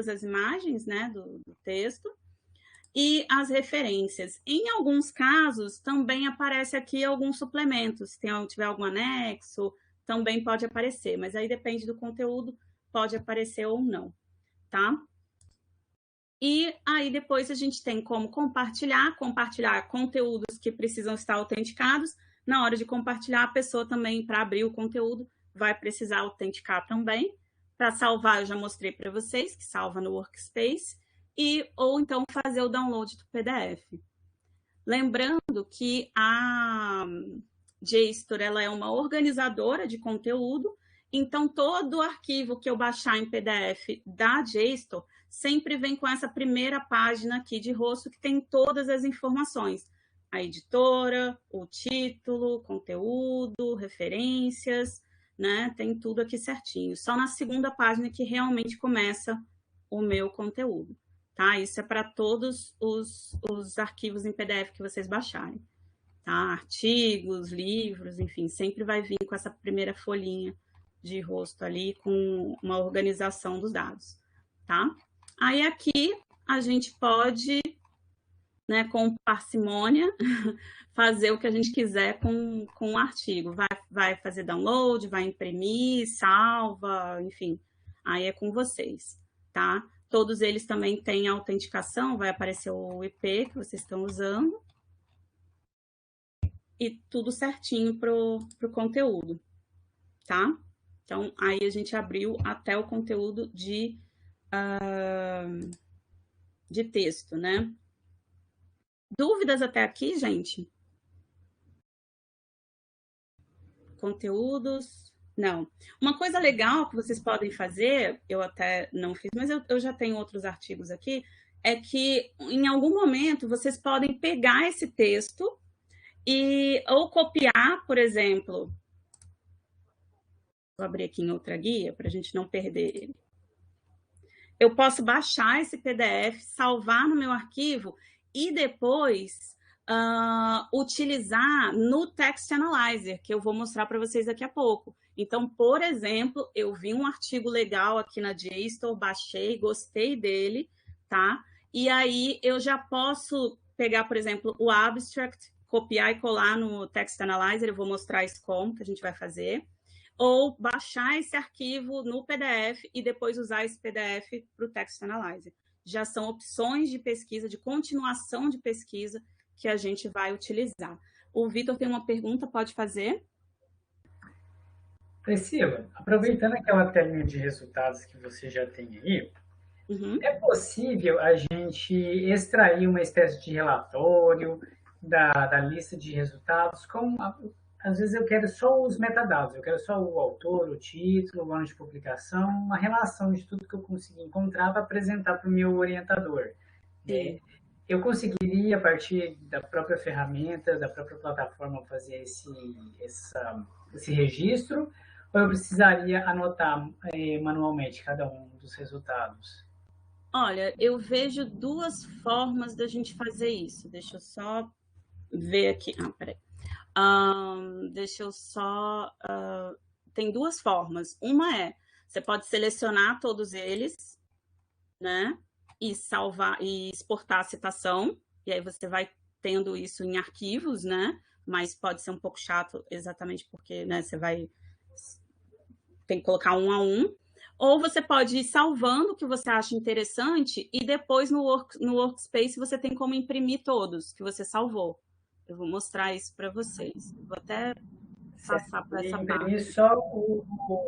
as imagens, né, do texto e as referências. Em alguns casos, também aparece aqui alguns suplementos. Se tiver algum anexo, também pode aparecer, mas aí depende do conteúdo, pode aparecer ou não, tá? E aí depois a gente tem como compartilhar conteúdos que precisam estar autenticados. Na hora de compartilhar, a pessoa também, para abrir o conteúdo, vai precisar autenticar também. Para salvar, eu já mostrei para vocês, que salva no Workspace, ou então fazer o download do PDF. Lembrando que a JSTOR, ela é uma organizadora de conteúdo, então todo arquivo que eu baixar em PDF da JSTOR sempre vem com essa primeira página aqui de rosto, que tem todas as informações. A editora, o título, conteúdo, referências, né? Tem tudo aqui certinho. Só na segunda página que realmente começa o meu conteúdo, tá? Isso é para todos os arquivos em PDF que vocês baixarem, tá? Artigos, livros, enfim, sempre vai vir com essa primeira folhinha de rosto ali, com uma organização dos dados, tá? Aí aqui a gente pode, né, com parcimônia, fazer o que a gente quiser com o artigo. Vai fazer download, vai imprimir, salva, enfim, aí é com vocês, tá? Todos eles também têm autenticação, vai aparecer o IP que vocês estão usando. E tudo certinho pro conteúdo, tá? Então, aí a gente abriu até o conteúdo de texto, né? Dúvidas até aqui, gente? Conteúdos? Não. Uma coisa legal que vocês podem fazer, eu até não fiz, mas eu já tenho outros artigos aqui, é que em algum momento vocês podem pegar esse texto ou copiar, por exemplo. Vou abrir aqui em outra guia para a gente não perder ele. Eu posso baixar esse PDF, salvar no meu arquivo e depois utilizar no Text Analyzer, que eu vou mostrar para vocês daqui a pouco. Então, por exemplo, eu vi um artigo legal aqui na JSTOR, baixei, gostei dele, tá? E aí eu já posso pegar, por exemplo, o abstract, copiar e colar no Text Analyzer, eu vou mostrar isso como que a gente vai fazer. Ou baixar esse arquivo no PDF e depois usar esse PDF para o Text Analyzer. Já são opções de pesquisa, de continuação de pesquisa que a gente vai utilizar. O Vitor tem uma pergunta, pode fazer? Priscila, aproveitando aquela telinha de resultados que você já tem aí, é possível a gente extrair uma espécie de relatório da lista de resultados com... Às vezes eu quero só os metadados, eu quero só o autor, o título, o ano de publicação, uma relação de tudo que eu consegui encontrar para apresentar para o meu orientador. Eu conseguiria, a partir da própria ferramenta, da própria plataforma, fazer esse registro, ou eu precisaria anotar manualmente cada um dos resultados? Olha, eu vejo duas formas da gente fazer isso. Deixa eu só ver aqui. Peraí. Deixa eu só... tem duas formas. Uma é, você pode selecionar todos eles, né? E salvar, e exportar a citação. E aí você vai tendo isso em arquivos, né? Mas pode ser um pouco chato, exatamente porque, né, você tem que colocar um a um. Ou você pode ir salvando o que você acha interessante e depois no Workspace você tem como imprimir todos que você salvou. Eu vou mostrar isso para vocês. Vou até passar para essa parte. Imprimir só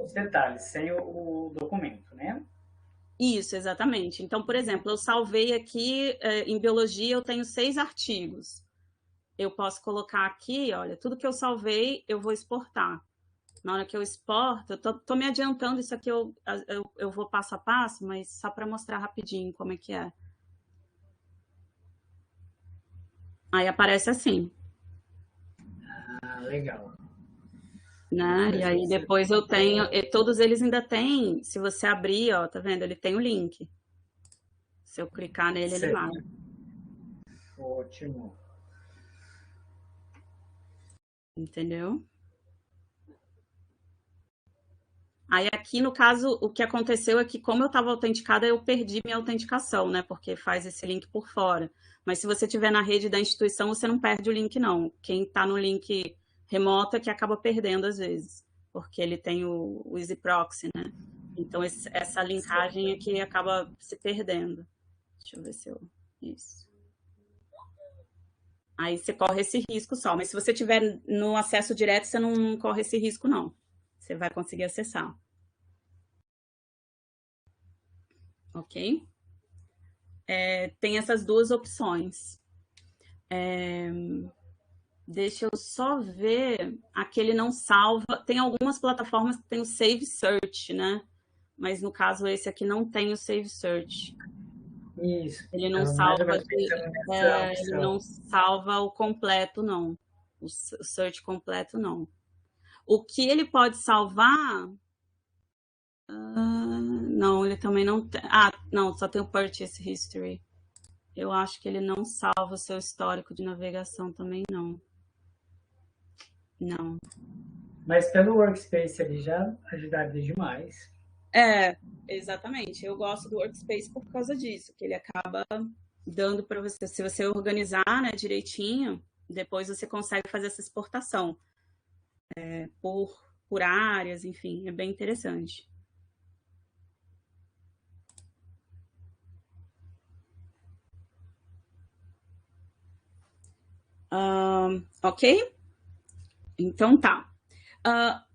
os detalhes, sem o documento, né? Isso, exatamente. Então, por exemplo, eu salvei aqui, em biologia, eu tenho 6 artigos. Eu posso colocar aqui, olha, tudo que eu salvei, eu vou exportar. Na hora que eu exporto, eu tô me adiantando, isso aqui eu vou passo a passo, mas só para mostrar rapidinho como é que é. Aí aparece assim. Legal. Né? E aí depois eu tenho, todos eles ainda têm, se você abrir, ó, tá vendo? Ele tem o link. Se eu clicar nele, ele vai. Ótimo. Entendeu? Aí aqui, no caso, o que aconteceu é que, como eu estava autenticada, eu perdi minha autenticação, né? Porque faz esse link por fora. Mas se você estiver na rede da instituição, você não perde o link, não. Quem está no link remoto é que acaba perdendo às vezes, porque ele tem o Easy Proxy, né? Então, essa linkagem aqui acaba se perdendo. Deixa eu ver se eu... Isso. Aí você corre esse risco só. Mas se você tiver no acesso direto, você não corre esse risco, não. Você vai conseguir acessar. Ok? Tem essas duas opções. Deixa eu só ver. Aqui ele não salva. Tem algumas plataformas que tem o Save Search, né? Mas no caso esse aqui não tem o Save Search. Isso. Ele não salva. Ele não salva o completo, não. O search completo, não. O que ele pode salvar... não, ele também não tem... não, só tem o Purchase History. Eu acho que ele não salva o seu histórico de navegação também, não. Não. Mas pelo Workspace ele já ajudaria demais. Exatamente. Eu gosto do Workspace por causa disso, que ele acaba dando para você, se você organizar, né, direitinho, depois você consegue fazer essa exportação por áreas, enfim, é bem interessante. Ok? Então tá.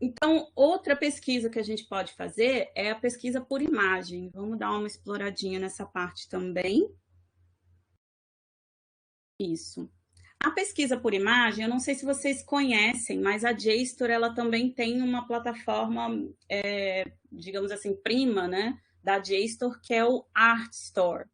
Então, outra pesquisa que a gente pode fazer é a pesquisa por imagem. Vamos dar uma exploradinha nessa parte também. Isso. A pesquisa por imagem, eu não sei se vocês conhecem, mas a JSTOR, ela também tem uma plataforma, digamos assim, prima, né, da JSTOR, que é o ArtStore.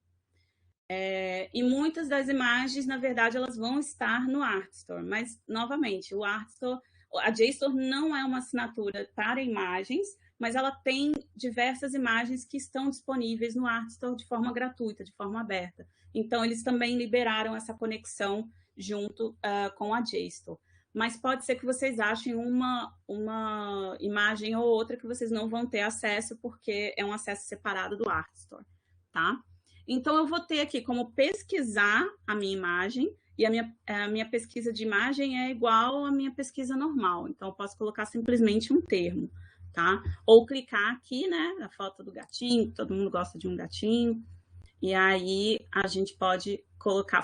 E muitas das imagens, na verdade, elas vão estar no ArtStore, mas, novamente, o ArtStore, a JSTOR não é uma assinatura para imagens, mas ela tem diversas imagens que estão disponíveis no ArtStore de forma gratuita, de forma aberta. Então, eles também liberaram essa conexão junto com a JSTOR. Mas pode ser que vocês achem uma imagem ou outra que vocês não vão ter acesso, porque é um acesso separado do ArtStore, tá? Então, eu vou ter aqui como pesquisar a minha imagem, e a minha pesquisa de imagem é igual à minha pesquisa normal. Então, eu posso colocar simplesmente um termo, tá? Ou clicar aqui, né, na foto do gatinho, todo mundo gosta de um gatinho, e aí a gente pode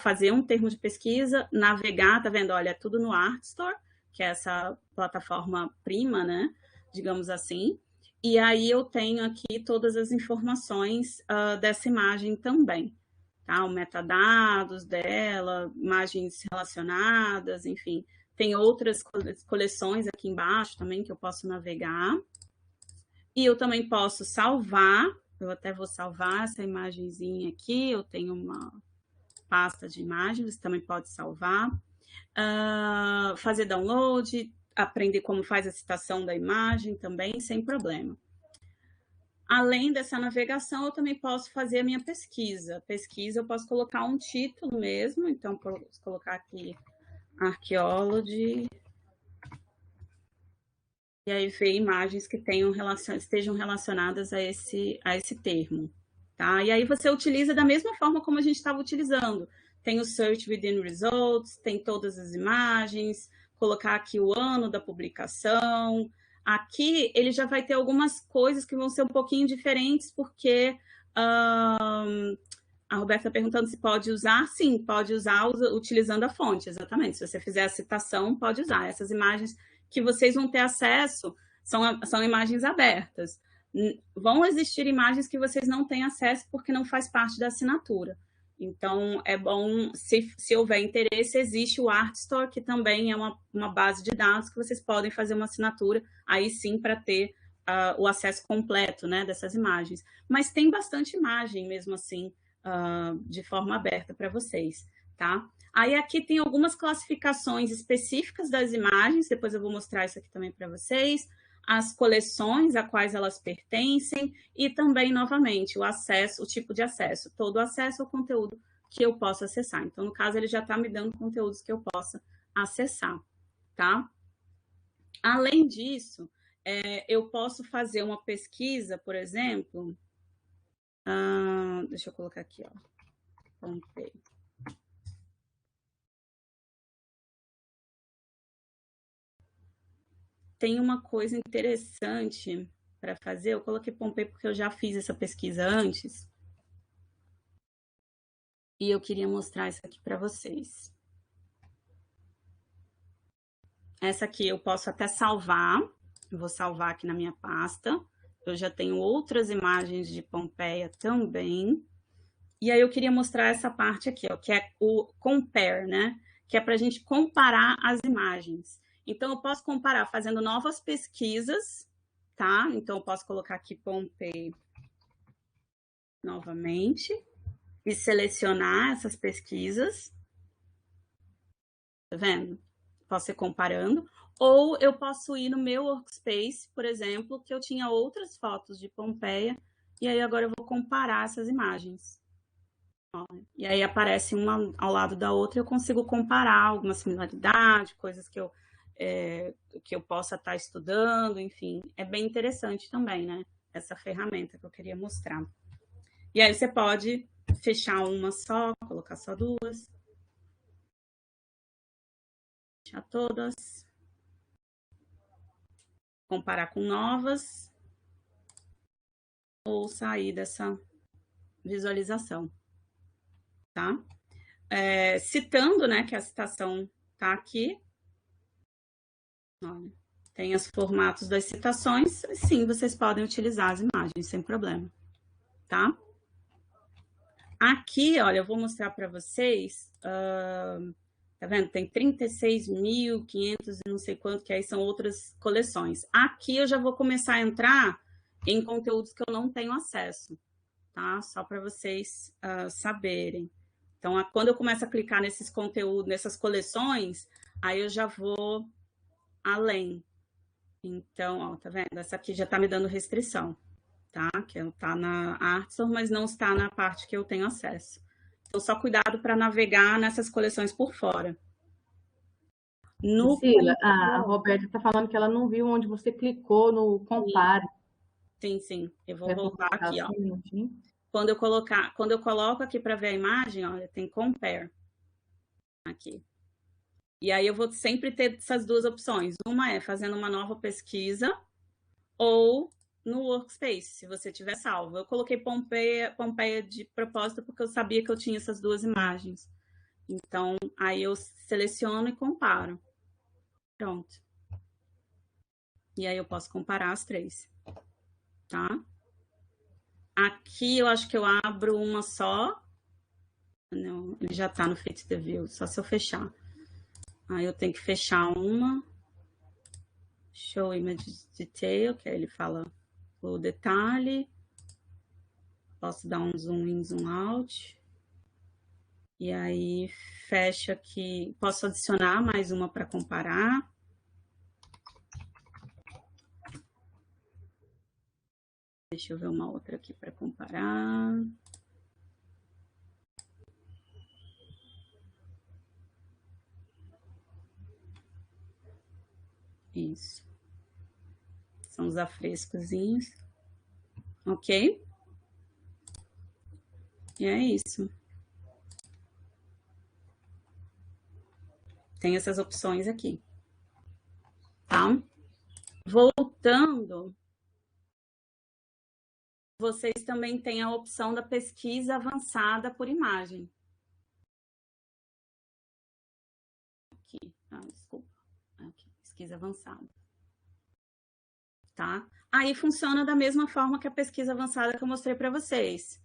fazer um termo de pesquisa, navegar, tá vendo? Olha, é tudo no ArtStore, que é essa plataforma prima, né, digamos assim. E aí eu tenho aqui todas as informações dessa imagem também, tá? O metadados dela, imagens relacionadas, enfim. Tem outras coleções aqui embaixo também que eu posso navegar. E eu também posso salvar, eu até vou salvar essa imagenzinha aqui, eu tenho uma pasta de imagens, você também pode salvar. Fazer download, aprender como faz a citação da imagem também, sem problema. Além dessa navegação, eu também posso fazer a minha pesquisa. Pesquisa, eu posso colocar um título mesmo, então, posso colocar aqui Archaeology, e aí ver imagens que estejam relacionadas a esse termo, tá? E aí você utiliza da mesma forma como a gente estava utilizando. Tem o Search Within Results, tem todas as imagens, colocar aqui o ano da publicação. Aqui ele já vai ter algumas coisas que vão ser um pouquinho diferentes, porque a Roberta está perguntando se pode usar. Sim, pode usar utilizando a fonte, exatamente. Se você fizer a citação, pode usar. Essas imagens que vocês vão ter acesso são imagens abertas. Vão existir imagens que vocês não têm acesso porque não faz parte da assinatura. Então, é bom, se houver interesse, existe o ArtStore, que também é uma base de dados que vocês podem fazer uma assinatura, aí sim, para ter o acesso completo, né, dessas imagens. Mas tem bastante imagem, mesmo assim, de forma aberta para vocês, tá? Aí aqui tem algumas classificações específicas das imagens, depois eu vou mostrar isso aqui também para vocês, as coleções a quais elas pertencem e também, novamente, o tipo de acesso, todo acesso ao conteúdo que eu posso acessar. Então, no caso, ele já está me dando conteúdos que eu possa acessar, tá? Além disso, eu posso fazer uma pesquisa, por exemplo, deixa eu colocar aqui, ó, Pompeii. Tem uma coisa interessante para fazer, eu coloquei Pompeii porque eu já fiz essa pesquisa antes, e eu queria mostrar isso aqui para vocês. Essa aqui eu posso até salvar, eu vou salvar aqui na minha pasta. Eu já tenho outras imagens de Pompeia também. E aí eu queria mostrar essa parte aqui, ó, que é o compare, né? Que é para a gente comparar as imagens. Então, eu posso comparar fazendo novas pesquisas, tá? Então, eu posso colocar aqui Pompeii novamente e selecionar essas pesquisas. Tá vendo? Posso ir comparando. Ou eu posso ir no meu workspace, por exemplo, que eu tinha outras fotos de Pompeia, e aí agora eu vou comparar essas imagens. Ó, e aí aparece uma ao lado da outra, eu consigo comparar alguma similaridade, coisas que eu possa estar estudando, enfim. É bem interessante também, né? Essa ferramenta que eu queria mostrar. E aí você pode fechar uma só, colocar só duas. Fechar todas. Comparar com novas. Ou sair dessa visualização. Tá? Citando, né, que a citação tá aqui. Olha, tem os formatos das citações. Sim, vocês podem utilizar as imagens sem problema, tá? Aqui, olha, eu vou mostrar para vocês. Tá vendo? Tem 36.500 e não sei quanto, que aí são outras coleções. Aqui eu já vou começar a entrar em conteúdos que eu não tenho acesso, tá? Só para vocês saberem. Então, quando eu começo a clicar nesses conteúdos, nessas coleções, aí eu já vou além. Então, ó, tá vendo? Essa aqui já tá me dando restrição, tá? Que tá na Artsor, mas não está na parte que eu tenho acesso. Então, só cuidado para navegar nessas coleções por fora. Priscila, a Roberta está falando que ela não viu onde você clicou no compare. Sim, sim. Eu vou voltar aqui, ó. Um quando eu coloco aqui para ver a imagem, olha, tem compare aqui. E aí eu vou sempre ter essas duas opções. Uma é fazendo uma nova pesquisa ou no workspace, se você tiver salvo. Eu coloquei Pompeia de propósito porque eu sabia que eu tinha essas duas imagens. Então, aí eu seleciono e comparo. Pronto. E aí eu posso comparar as três, tá? Aqui eu acho que eu abro uma só. Não, ele já tá no Fit the View, só se eu fechar. Aí eu tenho que fechar uma. Show Image Detail, que aí ele fala o detalhe. Posso dar um zoom in, zoom out. E aí fecha aqui. Posso adicionar mais uma para comparar. Deixa eu ver uma outra aqui para comparar. Isso. São os afrescozinhos. Ok? E é isso. Tem essas opções aqui. Tá? Voltando, vocês também têm a opção da pesquisa avançada por imagem. Aqui, desculpa. Aqui, pesquisa avançada. Tá? Aí funciona da mesma forma que a pesquisa avançada que eu mostrei para vocês.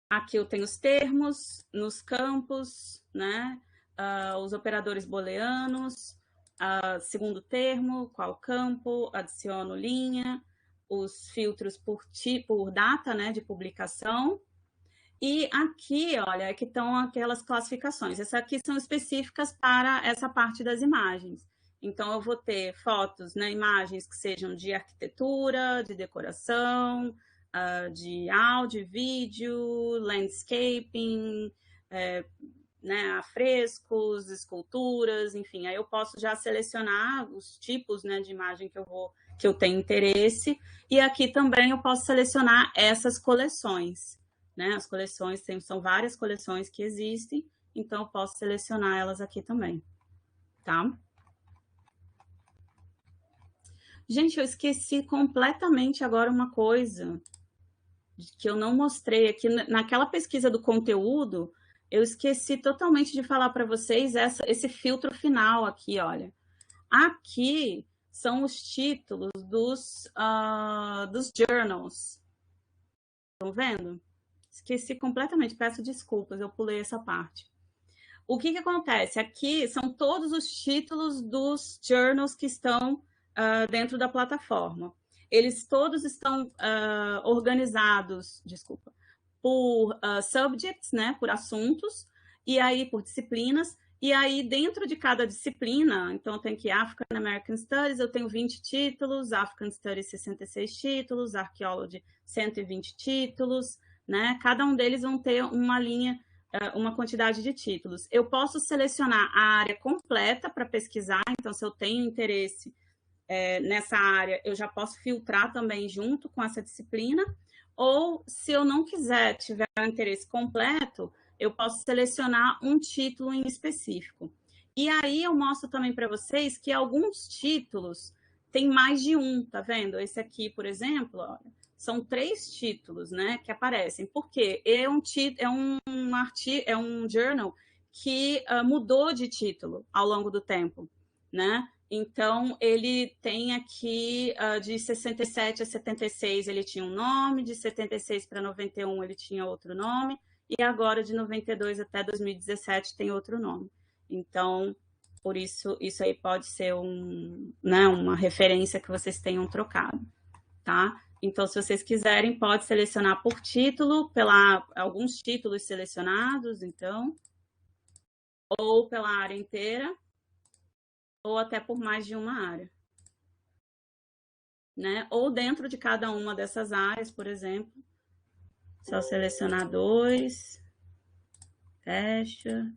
Aqui eu tenho os termos nos campos, né? Os operadores booleanos, segundo termo, qual campo, adiciono linha, os filtros por data, né, de publicação. E aqui, olha, que estão aquelas classificações. Essas aqui são específicas para essa parte das imagens. Então, eu vou ter fotos, né, imagens que sejam de arquitetura, de decoração, de áudio, vídeo, landscaping, né, afrescos, esculturas, enfim, aí eu posso já selecionar os tipos, né, de imagem que eu tenho interesse, e aqui também eu posso selecionar essas coleções, né, as coleções, são várias coleções que existem, então eu posso selecionar elas aqui também, tá? Gente, eu esqueci completamente agora uma coisa que eu não mostrei aqui, naquela pesquisa do conteúdo, eu esqueci totalmente de falar para vocês esse filtro final aqui, olha. Aqui são os títulos dos journals. Estão vendo? Esqueci completamente, peço desculpas, eu pulei essa parte. O que acontece? Aqui são todos os títulos dos journals que estão dentro da plataforma. Eles todos estão organizados, desculpa, por subjects, né, por assuntos, e aí por disciplinas, e aí dentro de cada disciplina, então tem aqui African American Studies, eu tenho 20 títulos, African Studies 66 títulos, Archaeology 120 títulos, né, cada um deles vão ter uma linha, uma quantidade de títulos. Eu posso selecionar a área completa para pesquisar, então se eu tenho interesse nessa área, eu já posso filtrar também junto com essa disciplina, ou se eu não quiser, tiver um interesse completo, eu posso selecionar um título em específico. E aí eu mostro também para vocês que alguns títulos têm mais de um, tá vendo? Esse aqui, por exemplo, olha, são 3 títulos, né, que aparecem. Por quê? É um journal que mudou de título ao longo do tempo, né? Então, ele tem aqui, de 67 a 76, ele tinha um nome, de 76 para 91 ele tinha outro nome, e agora de 92 até 2017 tem outro nome. Então, por isso, isso aí pode ser uma referência que vocês tenham trocado, tá? Então, se vocês quiserem, pode selecionar por título, alguns títulos selecionados, então, ou pela área inteira, ou até por mais de uma área, né? Ou dentro de cada uma dessas áreas, por exemplo, só selecionar 2, fecha,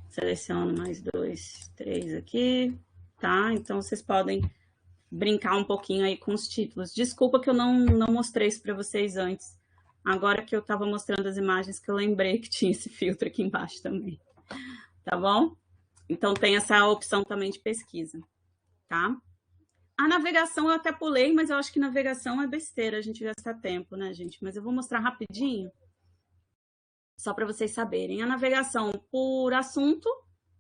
seleciono mais 2, 3 aqui, tá? Então, vocês podem brincar um pouquinho aí com os títulos. Desculpa que eu não mostrei isso para vocês antes. Agora que eu estava mostrando as imagens que eu lembrei que tinha esse filtro aqui embaixo também, tá bom? Então, tem essa opção também de pesquisa, tá? A navegação eu até pulei, mas eu acho que navegação é besteira, a gente gasta tempo, né, gente? Mas eu vou mostrar rapidinho, só para vocês saberem. A navegação por assunto,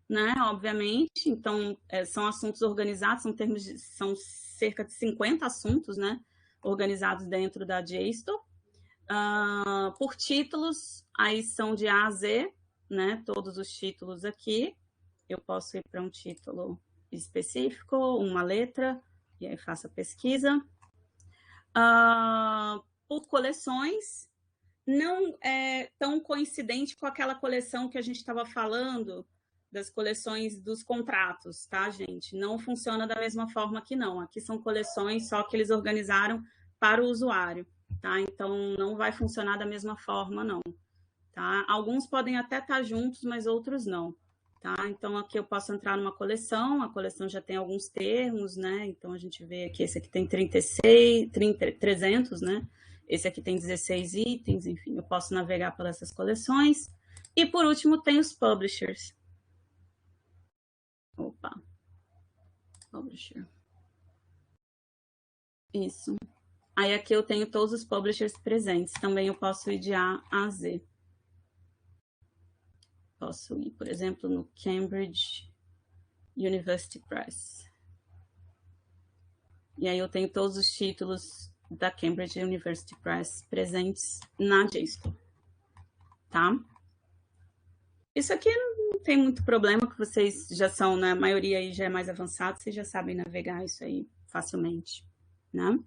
né, obviamente. Então, são assuntos organizados, são cerca de 50 assuntos, né, organizados dentro da JSTOR. Por títulos, aí são de A a Z, né, todos os títulos aqui. Eu posso ir para um título específico, uma letra, e aí faço a pesquisa. Por coleções, não é tão coincidente com aquela coleção que a gente estava falando, das coleções dos contratos, tá, gente? Não funciona da mesma forma aqui, não. Aqui são coleções só que eles organizaram para o usuário, tá? Então, não vai funcionar da mesma forma, não, tá? Alguns podem até estar juntos, mas outros não. Tá? Então, aqui eu posso entrar numa coleção, a coleção já tem alguns termos, né? Então, a gente vê aqui, esse aqui tem 300, né? Esse aqui tem 16 itens, enfim, eu posso navegar por essas coleções. E, por último, tem os publishers. Opa. Publisher. Isso. Aí, aqui eu tenho todos os publishers presentes. Também eu posso ir de A a Z. Posso ir, por exemplo, no Cambridge University Press. E aí eu tenho todos os títulos da Cambridge University Press presentes na JSTOR, tá? Isso aqui não tem muito problema, que vocês já são, né? A maioria aí já é mais avançada, vocês já sabem navegar isso aí facilmente, né?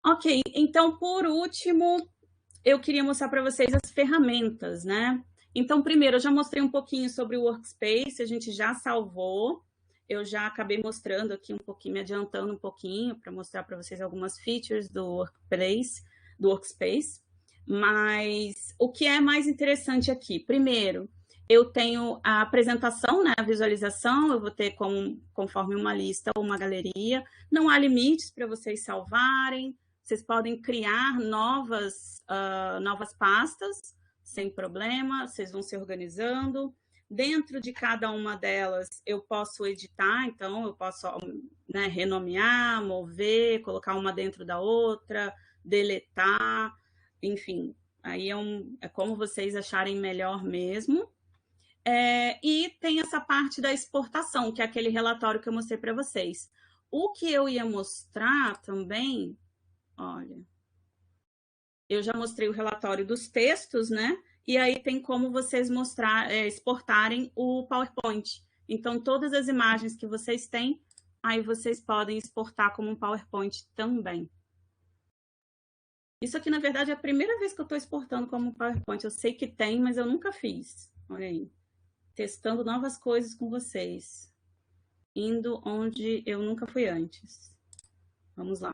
Ok, então, por último, eu queria mostrar para vocês as ferramentas, né? Então, primeiro, eu já mostrei um pouquinho sobre o Workspace, a gente já salvou. Eu já acabei mostrando aqui um pouquinho, me adiantando um pouquinho, para mostrar para vocês algumas features do Workspace. Mas o que é mais interessante aqui? Primeiro, eu tenho a apresentação, né, a visualização, eu vou ter conforme uma lista ou uma galeria. Não há limites para vocês salvarem, vocês podem criar novas pastas, sem problema, vocês vão se organizando. Dentro de cada uma delas, eu posso editar, então eu posso, né, renomear, mover, colocar uma dentro da outra, deletar, enfim, aí é como vocês acharem melhor mesmo. E tem essa parte da exportação, que é aquele relatório que eu mostrei para vocês. O que eu ia mostrar também, olha, eu já mostrei o relatório dos textos, né? E aí tem como vocês exportarem o PowerPoint. Então, todas as imagens que vocês têm, aí vocês podem exportar como um PowerPoint também. Isso aqui, na verdade, é a primeira vez que eu estou exportando como um PowerPoint. Eu sei que tem, mas eu nunca fiz. Olha aí. Testando novas coisas com vocês. Indo onde eu nunca fui antes. Vamos lá.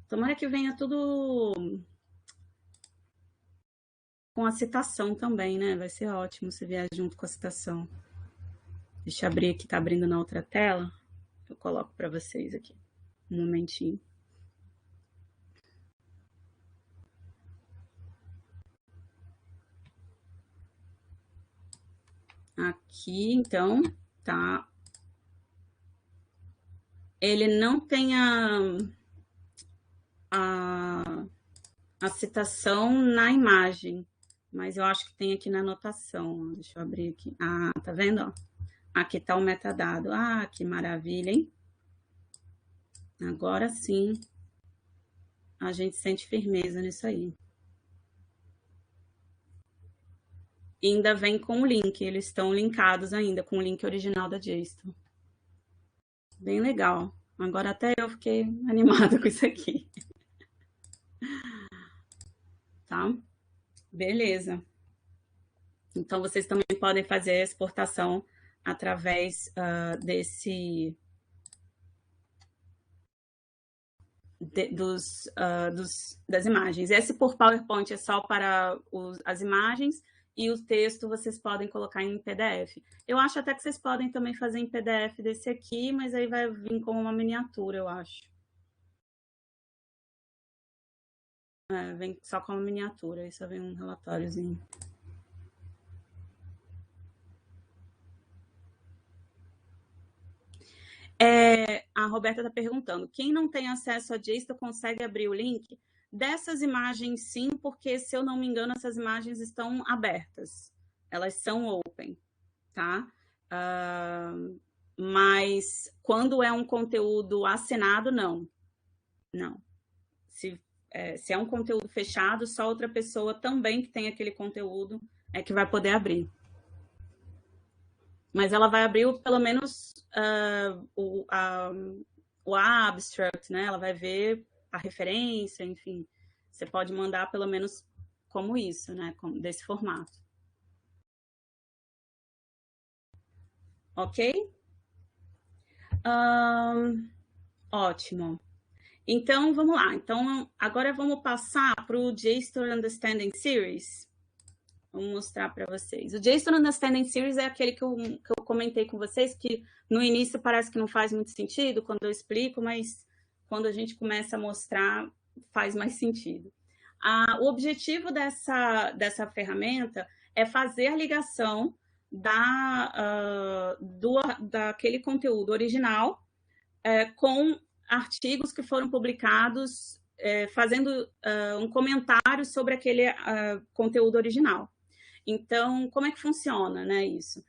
Tomara que venha tudo com a citação também, né? Vai ser ótimo se vier junto com a citação. Deixa eu abrir aqui, tá abrindo na outra tela. Eu coloco para vocês aqui. Um momentinho. Aqui, então, tá. Ele não tem a citação na imagem, mas eu acho que tem aqui na anotação. Deixa eu abrir aqui. Ah, tá vendo? Ó? Aqui tá o metadado. Ah, que maravilha, hein? Agora sim, a gente sente firmeza nisso aí. E ainda vem com o link, eles estão linkados ainda com o link original da JSTOR. Bem legal. Agora até eu fiquei animada com isso aqui. Tá? Beleza. Então, vocês também podem fazer a exportação através das imagens. Esse por PowerPoint é só para as imagens e o texto vocês podem colocar em PDF. Eu acho até que vocês podem também fazer em PDF desse aqui, mas aí vai vir como uma miniatura, eu acho. Vem só como miniatura, aí só vem um relatóriozinho. A Roberta está perguntando, quem não tem acesso a JSTOR consegue abrir o link? Dessas imagens, sim, porque, se eu não me engano, essas imagens estão abertas. Elas são open, tá? Mas, quando é um conteúdo assinado, não. Não. Se é um conteúdo fechado, só outra pessoa também que tem aquele conteúdo é que vai poder abrir. Mas ela vai abrir, pelo menos, o abstract, né? Ela vai ver a referência, enfim. Você pode mandar, pelo menos, como isso, né? Desse formato. Ok? Ótimo. Então, vamos lá. Então, agora vamos passar para o JSTOR Understanding Series. Vou mostrar para vocês. O JSTOR Understanding Series é aquele que eu comentei com vocês, que no início parece que não faz muito sentido quando eu explico, mas quando a gente começa a mostrar, faz mais sentido. O objetivo dessa ferramenta é fazer a ligação daquele conteúdo original com artigos que foram publicados fazendo um comentário sobre aquele conteúdo original. Então, como é que funciona, né, isso?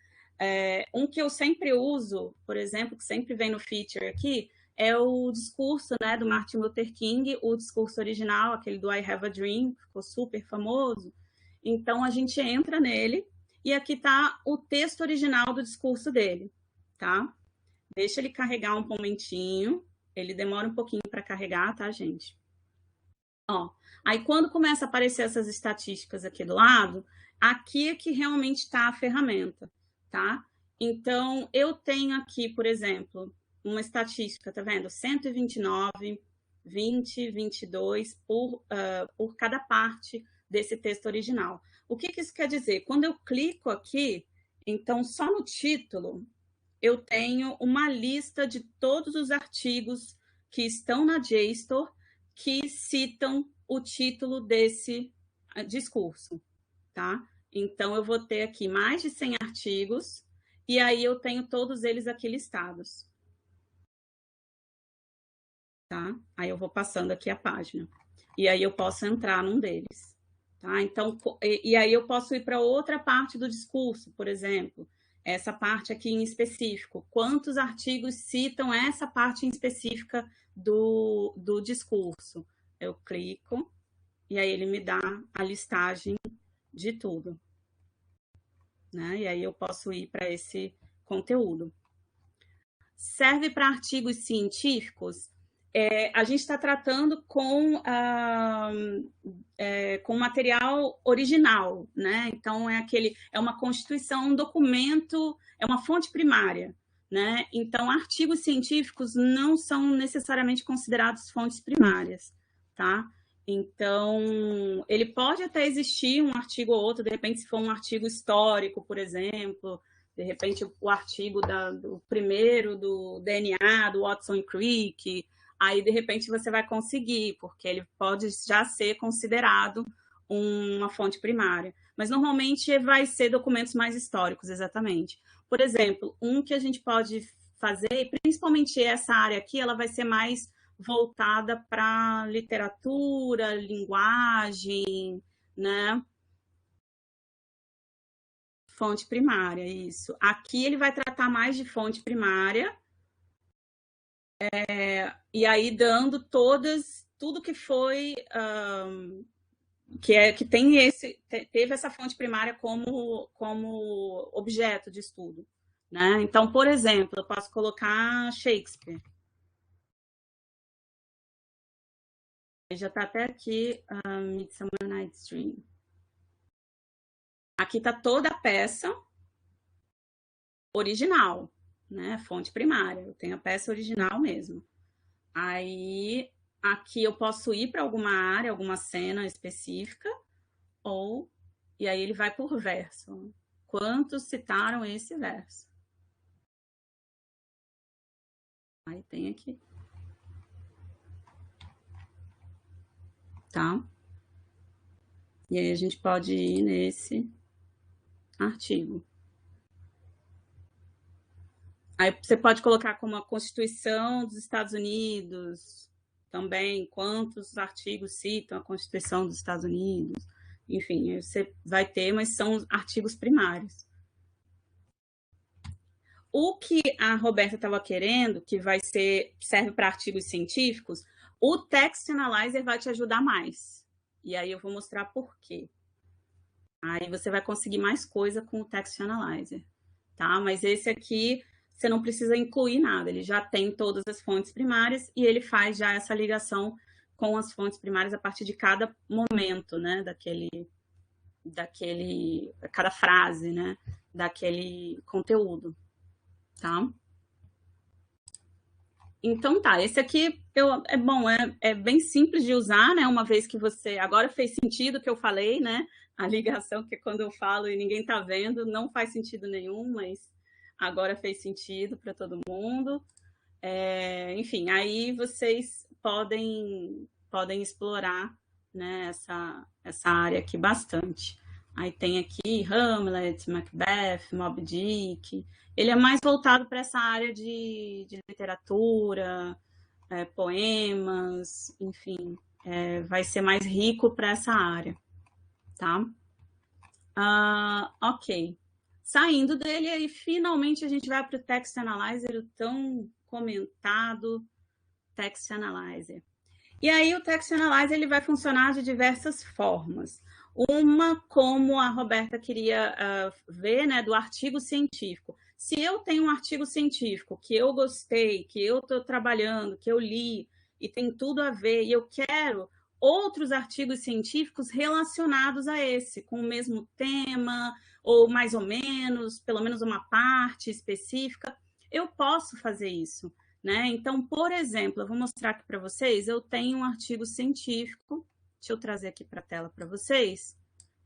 Um que eu sempre uso, por exemplo, que sempre vem no feature aqui, é o discurso, né, do Martin Luther King, o discurso original, aquele do I Have a Dream, que ficou super famoso. Então, a gente entra nele e aqui está o texto original do discurso dele, tá? Deixa ele carregar um momentinho, ele demora um pouquinho para carregar, tá, gente? Ó, aí, quando começa a aparecer essas estatísticas aqui do lado, aqui é que realmente está a ferramenta, tá? Então, eu tenho aqui, por exemplo, uma estatística, tá vendo? 129 20, 22 por cada parte desse texto original. O que isso quer dizer? Quando eu clico aqui, então só no título, eu tenho uma lista de todos os artigos que estão na JSTOR que citam o título desse discurso, tá? Então, eu vou ter aqui mais de 100 artigos, e aí eu tenho todos eles aqui listados. Tá? Aí eu vou passando aqui a página. E aí eu posso entrar num deles. Tá? Então, e aí eu posso ir para outra parte do discurso, por exemplo. Essa parte aqui em específico. Quantos artigos citam essa parte em específica do discurso? Eu clico e aí ele me dá a listagem de tudo. Né? E aí eu posso ir para esse conteúdo. Serve para artigos científicos? A gente está tratando com material original, né? Então, é uma constituição, um documento, é uma fonte primária, né? Então, artigos científicos não são necessariamente considerados fontes primárias, tá? Então, ele pode até existir um artigo ou outro, de repente, se for um artigo histórico, por exemplo, de repente, o artigo do primeiro do DNA, do Watson e Crick, aí, de repente, você vai conseguir, porque ele pode já ser considerado uma fonte primária. Mas, normalmente, vai ser documentos mais históricos, exatamente. Por exemplo, um que a gente pode fazer, principalmente essa área aqui, ela vai ser mais voltada para literatura, linguagem, né? Fonte primária, isso. Aqui ele vai tratar mais de fonte primária, e aí dando tudo que foi, que teve essa fonte primária como objeto de estudo, né? Então, por exemplo, eu posso colocar Shakespeare. Já está até aqui, Midsummer Night's Dream. Aqui está toda a peça original, né? Fonte primária. Eu tenho a peça original mesmo. Aí, aqui eu posso ir para alguma área, alguma cena específica, e aí ele vai por verso. Quantos citaram esse verso? Aí tem aqui. Tá? E aí a gente pode ir nesse artigo. Aí você pode colocar como a Constituição dos Estados Unidos, também quantos artigos citam a Constituição dos Estados Unidos. Enfim, você vai ter, mas são artigos primários. O que a Roberta estava querendo, que serve para artigos científicos, o Text Analyzer vai te ajudar mais. E aí eu vou mostrar por quê. Aí você vai conseguir mais coisa com o Text Analyzer, tá? Mas esse aqui, você não precisa incluir nada, ele já tem todas as fontes primárias e ele faz já essa ligação com as fontes primárias a partir de cada momento, né? Cada frase, né? Daquele conteúdo, tá? Então tá, esse aqui é bem simples de usar, né? Uma vez que agora fez sentido o que eu falei, né? A ligação que quando eu falo e ninguém tá vendo, não faz sentido nenhum, mas agora fez sentido para todo mundo. Enfim, aí vocês podem explorar, né, essa área aqui bastante. Aí tem aqui Hamlet, Macbeth, Moby Dick. Ele é mais voltado para essa área de literatura, poemas, enfim. Vai ser mais rico para essa área, tá? Ok. Saindo dele, aí finalmente a gente vai para o Text Analyzer, o tão comentado Text Analyzer. E aí o Text Analyzer ele vai funcionar de diversas formas. Uma, como a Roberta queria ver, né, do artigo científico. Se eu tenho um artigo científico que eu gostei, que eu estou trabalhando, que eu li, e tem tudo a ver, e eu quero outros artigos científicos relacionados a esse, com o mesmo tema, ou mais ou menos, pelo menos uma parte específica, eu posso fazer isso. né? Então, por exemplo, eu vou mostrar aqui para vocês, eu tenho um artigo científico, deixa eu trazer aqui para a tela para vocês.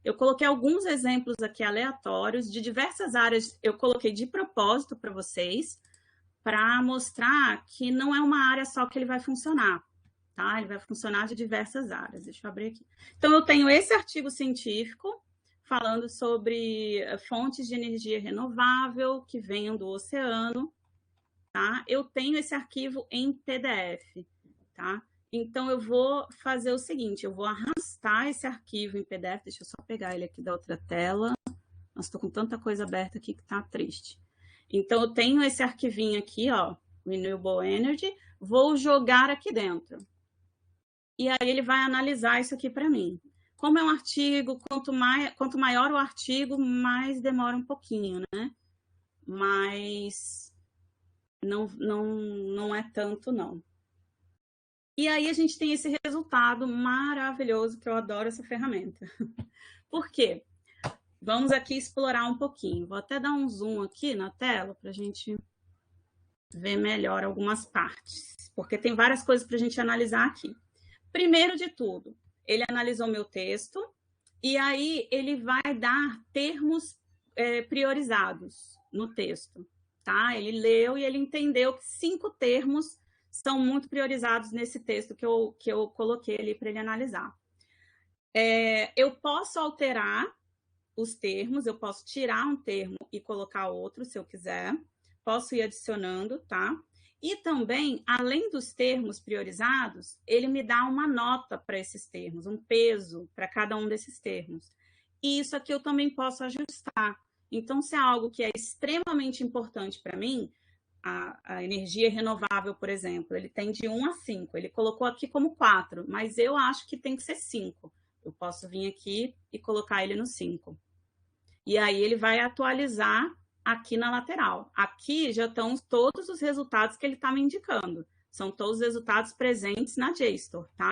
Eu coloquei alguns exemplos aqui aleatórios de diversas áreas, eu coloquei de propósito para vocês, para mostrar que não é uma área só que ele vai funcionar, tá? Ele vai funcionar de diversas áreas. Deixa eu abrir aqui. Então, eu tenho esse artigo científico falando sobre fontes de energia renovável que venham do oceano, tá? Eu tenho esse arquivo em PDF, tá? Então, eu vou fazer o seguinte, eu vou arrastar esse arquivo em PDF, deixa eu só pegar ele aqui da outra tela. Nossa, estou com tanta coisa aberta aqui que tá triste. Então, eu tenho esse arquivinho aqui, ó, Renewable Energy, vou jogar aqui dentro. E aí ele vai analisar isso aqui para mim. Como é um artigo, quanto maior o artigo, mais demora um pouquinho, né? Mas não é tanto, não. E aí a gente tem esse resultado maravilhoso, que eu adoro essa ferramenta. Por quê? Vamos aqui explorar um pouquinho. Vou até dar um zoom aqui na tela para a gente ver melhor algumas partes, porque tem várias coisas para a gente analisar aqui. Primeiro de tudo, ele analisou meu texto e aí ele vai dar termos priorizados no texto, tá? Ele leu e ele entendeu que 5 termos são muito priorizados nesse texto que eu coloquei ali para ele analisar. Eu posso alterar os termos, eu posso tirar um termo e colocar outro, se eu quiser. Posso ir adicionando, tá? E também, além dos termos priorizados, ele me dá uma nota para esses termos, um peso para cada um desses termos. E isso aqui eu também posso ajustar. Então, se é algo que é extremamente importante para mim, a energia renovável, por exemplo, ele tem de 1 a 5. Ele colocou aqui como 4, mas eu acho que tem que ser 5. Eu posso vir aqui e colocar ele no 5. E aí ele vai atualizar aqui na lateral. Aqui já estão todos os resultados que ele está me indicando. São todos os resultados presentes na JSTOR, tá?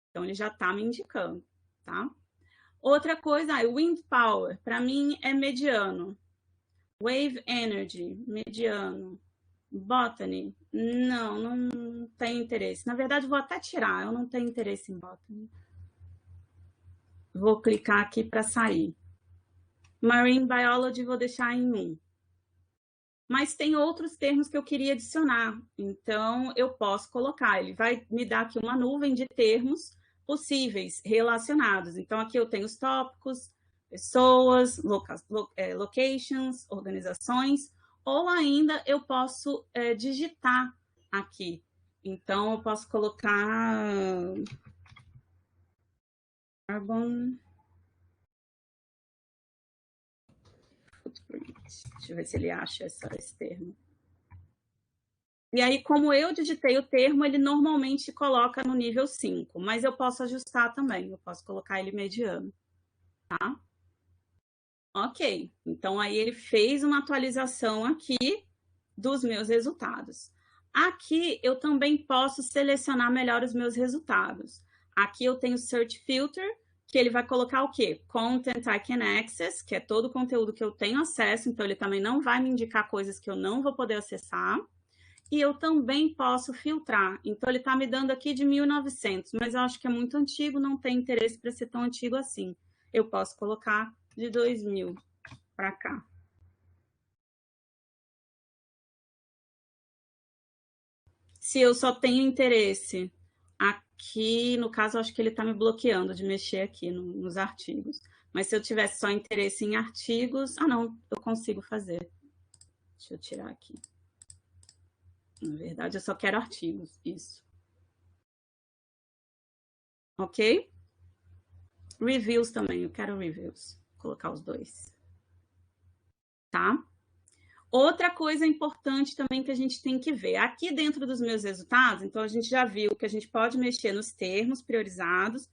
Então, ele já está me indicando, tá? Outra coisa, Wind Power, para mim é mediano. Wave Energy, mediano. Botany, não tenho interesse. Na verdade, vou até tirar, eu não tenho interesse em Botany. Vou clicar aqui para sair. Marine Biology vou deixar em 1. Mas tem outros termos que eu queria adicionar, então eu posso colocar. Ele vai me dar aqui uma nuvem de termos possíveis relacionados. Então, aqui eu tenho os tópicos, pessoas, locations, organizações, ou ainda eu posso digitar aqui. Então, eu posso colocar carbon. Deixa eu ver se ele acha esse termo. E aí, como eu digitei o termo, ele normalmente coloca no nível 5, mas eu posso ajustar também, eu posso colocar ele mediano, tá? Ok, então aí ele fez uma atualização aqui dos meus resultados. Aqui eu também posso selecionar melhor os meus resultados. Aqui eu tenho Search Filter, que ele vai colocar o quê? Content I can access, que é todo o conteúdo que eu tenho acesso, então ele também não vai me indicar coisas que eu não vou poder acessar. E eu também posso filtrar. Então, ele está me dando aqui de 1900, mas eu acho que é muito antigo, não tem interesse para ser tão antigo assim. Eu posso colocar de 2000 para cá. Se eu só tenho interesse aqui, no caso, eu acho que ele está me bloqueando de mexer aqui nos artigos. Mas se eu tivesse só interesse em artigos... Ah, não, eu consigo fazer. Deixa eu tirar aqui. Na verdade, eu só quero artigos, isso. Ok? Reviews também, eu quero reviews. Vou colocar os dois. Tá? Outra coisa importante também que a gente tem que ver. Aqui dentro dos meus resultados, então a gente já viu que a gente pode mexer nos termos priorizados,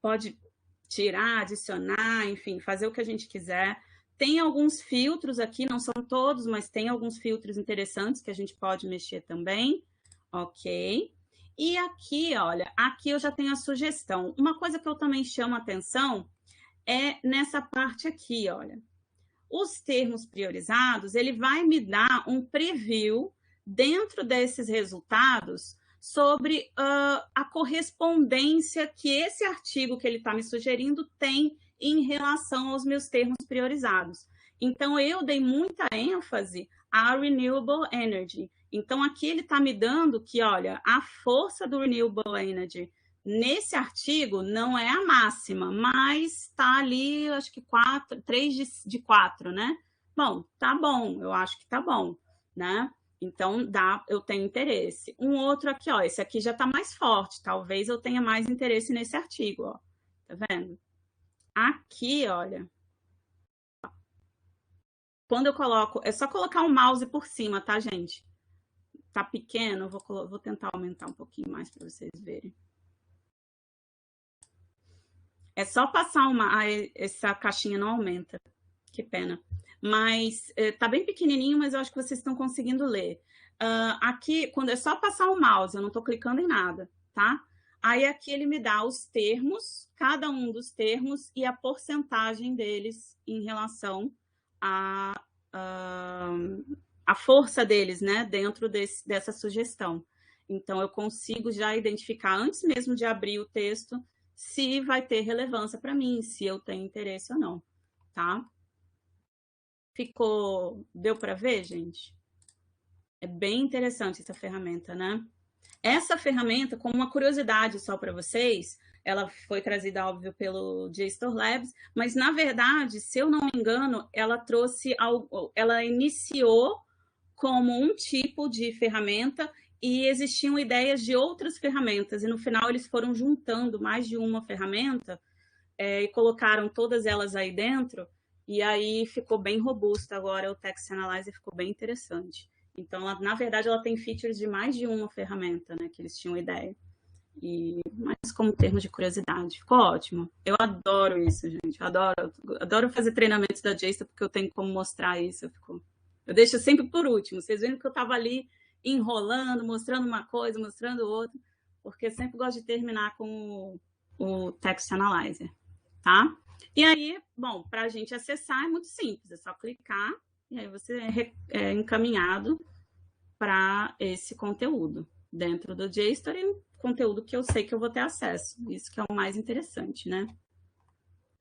pode tirar, adicionar, enfim, fazer o que a gente quiser. Tem alguns filtros aqui, não são todos, mas tem alguns filtros interessantes que a gente pode mexer também, ok? E aqui, olha, aqui eu já tenho a sugestão. Uma coisa que eu também chamo a atenção é nessa parte aqui, olha. Os termos priorizados, ele vai me dar um preview dentro desses resultados, sobre a correspondência que esse artigo que ele está me sugerindo tem em relação aos meus termos priorizados. Então, eu dei muita ênfase à Renewable Energy. Então, aqui ele está me dando que, olha, a força do Renewable Energy nesse artigo não é a máxima, mas está ali, acho que 3 de 4, né? Bom, tá bom, eu acho que tá bom, né? Então, eu tenho interesse. Um outro aqui, ó, esse aqui já está mais forte, talvez eu tenha mais interesse nesse artigo, ó. Tá vendo? Aqui, olha, quando eu coloco, é só colocar o mouse por cima, tá, gente? Tá pequeno, vou tentar aumentar um pouquinho mais para vocês verem. É só passar essa caixinha não aumenta, que pena. Mas tá bem pequenininho, mas eu acho que vocês estão conseguindo ler. Aqui, quando é só passar o mouse, eu não estou clicando em nada, tá? Aí aqui ele me dá os termos, cada um dos termos e a porcentagem deles em relação à força deles, né? Dentro dessa sugestão. Então, eu consigo já identificar, antes mesmo de abrir o texto, se vai ter relevância para mim, se eu tenho interesse ou não, tá? Deu para ver, gente? É bem interessante essa ferramenta, né? Essa ferramenta, como uma curiosidade só para vocês, ela foi trazida, óbvio, pelo JSTOR Labs, mas, na verdade, se eu não me engano, ela iniciou como um tipo de ferramenta e existiam ideias de outras ferramentas, e no final eles foram juntando mais de uma ferramenta e colocaram todas elas aí dentro, e aí ficou bem robusta agora, o Text Analyzer ficou bem interessante. Então, na verdade, ela tem features de mais de uma ferramenta, né, que eles tinham ideia. Mas como termos de curiosidade, ficou ótimo. Eu adoro isso, gente, eu adoro fazer treinamentos da JSTOR, porque eu tenho como mostrar isso, eu deixo sempre por último, vocês viram que eu estava ali enrolando, mostrando uma coisa, mostrando outra, porque eu sempre gosto de terminar com o Text Analyzer, tá? E aí, bom, para a gente acessar é muito simples, é só clicar e aí você é encaminhado para esse conteúdo dentro do JSTOR e conteúdo que eu sei que eu vou ter acesso. Isso que é o mais interessante, né?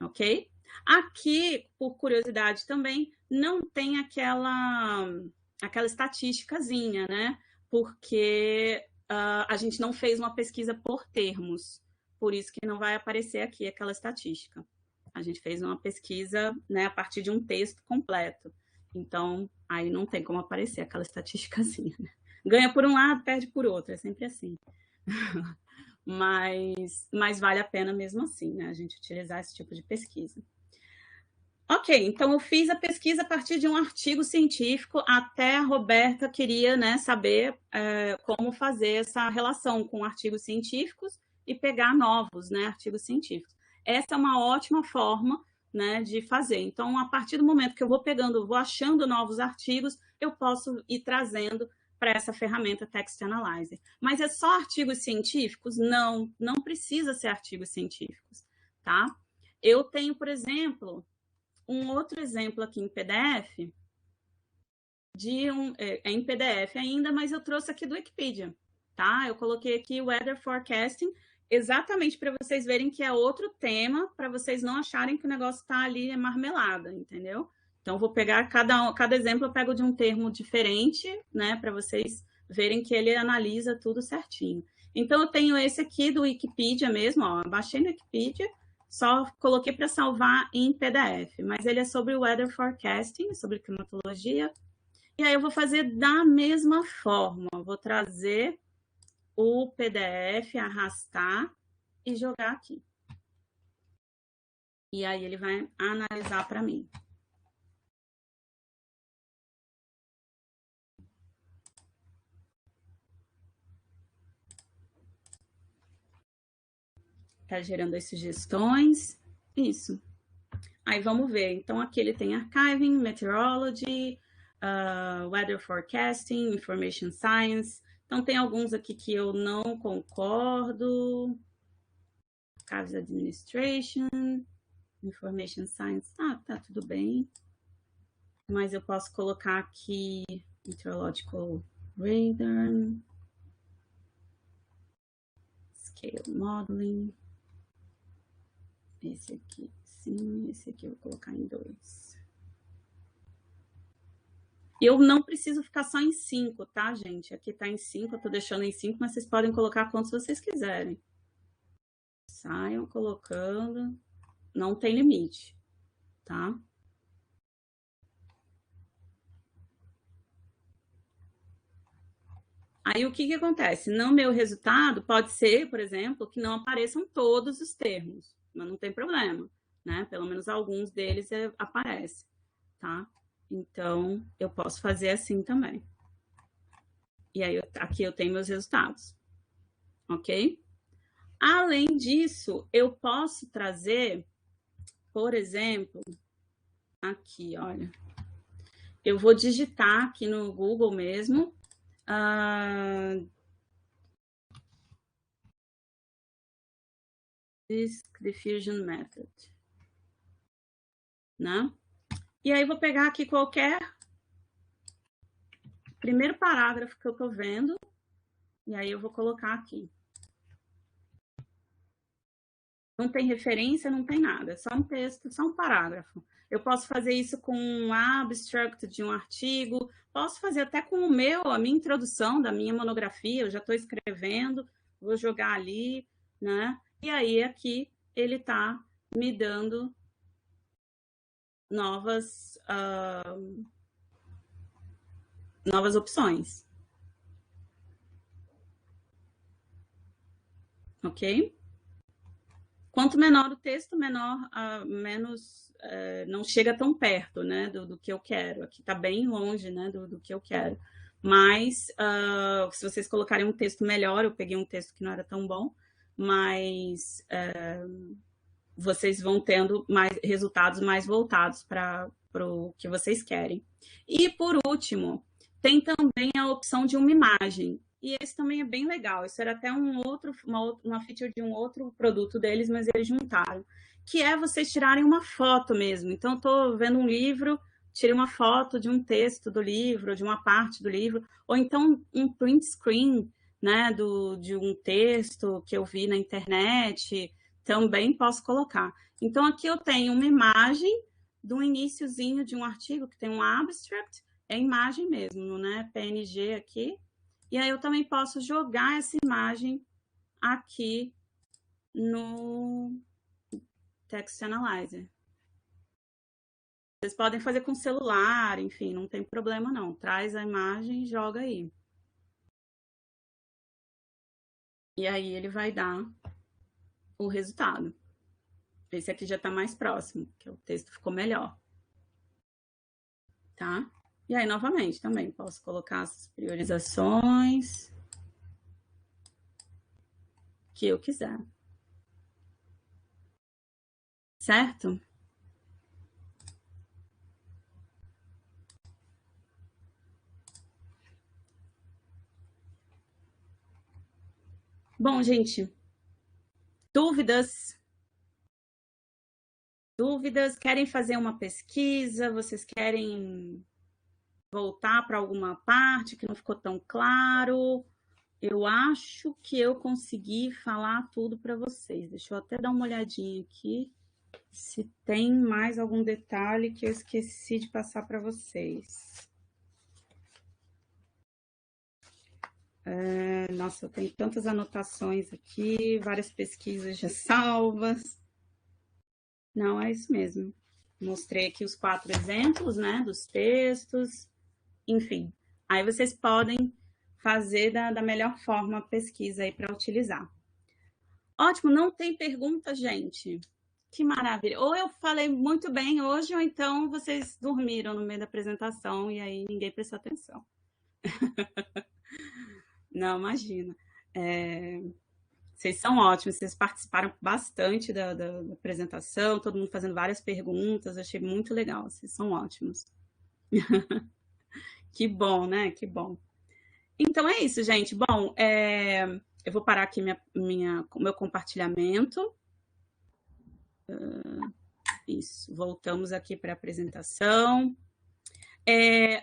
Ok? Aqui, por curiosidade também, não tem aquela estatísticazinha, né? Porque a gente não fez uma pesquisa por termos, por isso que não vai aparecer aqui aquela estatística. A gente fez uma pesquisa, né, a partir de um texto completo. Então, aí não tem como aparecer aquela estatísticazinha, né? Ganha por um lado, perde por outro, é sempre assim. mas vale a pena mesmo assim, né, a gente utilizar esse tipo de pesquisa. Ok, então eu fiz a pesquisa a partir de um artigo científico, até a Roberta queria, né, saber como fazer essa relação com artigos científicos e pegar novos, né, artigos científicos. Essa é uma ótima forma, né, de fazer. Então, a partir do momento que eu vou achando novos artigos, eu posso ir trazendo para essa ferramenta Text Analyzer. Mas é só artigos científicos? Não, não precisa ser artigos científicos, tá? Eu tenho, por exemplo, um outro exemplo aqui em PDF, em PDF ainda, mas eu trouxe aqui do Wikipedia, tá? Eu coloquei aqui Weather Forecasting, exatamente para vocês verem que é outro tema, para vocês não acharem que o negócio está ali é marmelada, entendeu? Então, vou pegar cada exemplo, eu pego de um termo diferente, né, para vocês verem que ele analisa tudo certinho. Então, eu tenho esse aqui do Wikipedia mesmo, ó, baixei no Wikipedia, só coloquei para salvar em PDF, mas ele é sobre Weather Forecasting, sobre climatologia, e aí eu vou fazer da mesma forma, vou trazer o PDF, arrastar e jogar aqui. E aí ele vai analisar para mim. Tá gerando as sugestões. Isso. Aí vamos ver. Então aqui ele tem Archiving, Meteorology, Weather Forecasting, Information Science. Então, tem alguns aqui que eu não concordo. Archives Administration, Information Science. Tá tudo bem. Mas eu posso colocar aqui Meteorological Radar. Scale Modeling. Esse aqui, sim. Esse aqui eu vou colocar em 2. Eu não preciso ficar só em 5, tá, gente? Aqui tá em 5, eu tô deixando em 5, mas vocês podem colocar quantos vocês quiserem. Saiam colocando. Não tem limite, tá? Aí, o que que acontece? No meu resultado, pode ser, por exemplo, que não apareçam todos os termos, mas não tem problema, né? Pelo menos alguns deles aparecem, tá? Então, eu posso fazer assim também. E aí, aqui eu tenho meus resultados, ok? Além disso, eu posso trazer, por exemplo, aqui, olha. Eu vou digitar aqui no Google mesmo, Disk Diffusion Method, né? E aí vou pegar aqui qualquer primeiro parágrafo que eu tô vendo, e aí eu vou colocar aqui. Não tem referência, não tem nada, é só um texto, só um parágrafo. Eu posso fazer isso com um abstract de um artigo, posso fazer até com a minha introdução da minha monografia, eu já estou escrevendo, vou jogar ali, né? E aí aqui ele está me dando novas opções. Ok? Quanto menor o texto, menos não chega tão perto, né, do que eu quero. Aqui está bem longe, né, do que eu quero. Mas, se vocês colocarem um texto melhor, eu peguei um texto que não era tão bom, mas vocês vão tendo resultados mais voltados para o que vocês querem. E, por último, tem também a opção de uma imagem. E esse também é bem legal. Isso era até uma feature de um outro produto deles, mas eles juntaram. Que é vocês tirarem uma foto mesmo. Então, eu estou vendo um livro, tirei uma foto de um texto do livro, de uma parte do livro, ou então um print screen, né, de um texto que eu vi na internet, também posso colocar. Então, aqui eu tenho uma imagem do iniciozinho de um artigo, que tem um abstract, é imagem mesmo, né, PNG aqui. E aí eu também posso jogar essa imagem aqui no Text Analyzer. Vocês podem fazer com celular, enfim, não tem problema não. Traz a imagem e joga aí. E aí ele vai dar o resultado. Esse aqui já está mais próximo, que o texto ficou melhor. Tá? E aí, novamente, também posso colocar as priorizações que eu quiser. Certo? Bom, gente, dúvidas? Dúvidas? Querem fazer uma pesquisa? Vocês querem voltar para alguma parte que não ficou tão claro? Eu acho que eu consegui falar tudo para vocês. Deixa eu até dar uma olhadinha aqui, se tem mais algum detalhe que eu esqueci de passar para vocês. Nossa, eu tenho tantas anotações aqui, várias pesquisas já salvas. Não, é isso mesmo. Mostrei aqui os 4 exemplos, né, dos textos, enfim. Aí vocês podem fazer da melhor forma a pesquisa aí para utilizar. Ótimo, não tem pergunta, gente. Que maravilha. Ou eu falei muito bem hoje, ou então vocês dormiram no meio da apresentação e aí ninguém prestou atenção. Não, imagina. Vocês são ótimos, vocês participaram bastante da apresentação, todo mundo fazendo várias perguntas, achei muito legal, vocês são ótimos. Que bom, né? Que bom. Então é isso, gente. Bom, eu vou parar aqui meu compartilhamento. Isso, voltamos aqui para a apresentação.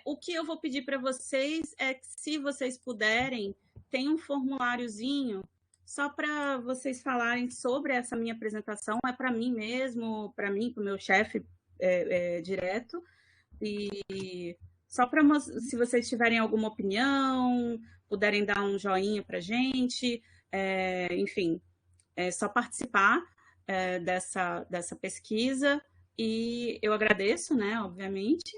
O que eu vou pedir para vocês é que, se vocês puderem, tem um formuláriozinho só para vocês falarem sobre essa minha apresentação. É para mim mesmo, para mim, para o meu chefe direto. E só para, se vocês tiverem alguma opinião, puderem dar um joinha para a gente, enfim, é só participar dessa pesquisa. E eu agradeço, né, obviamente.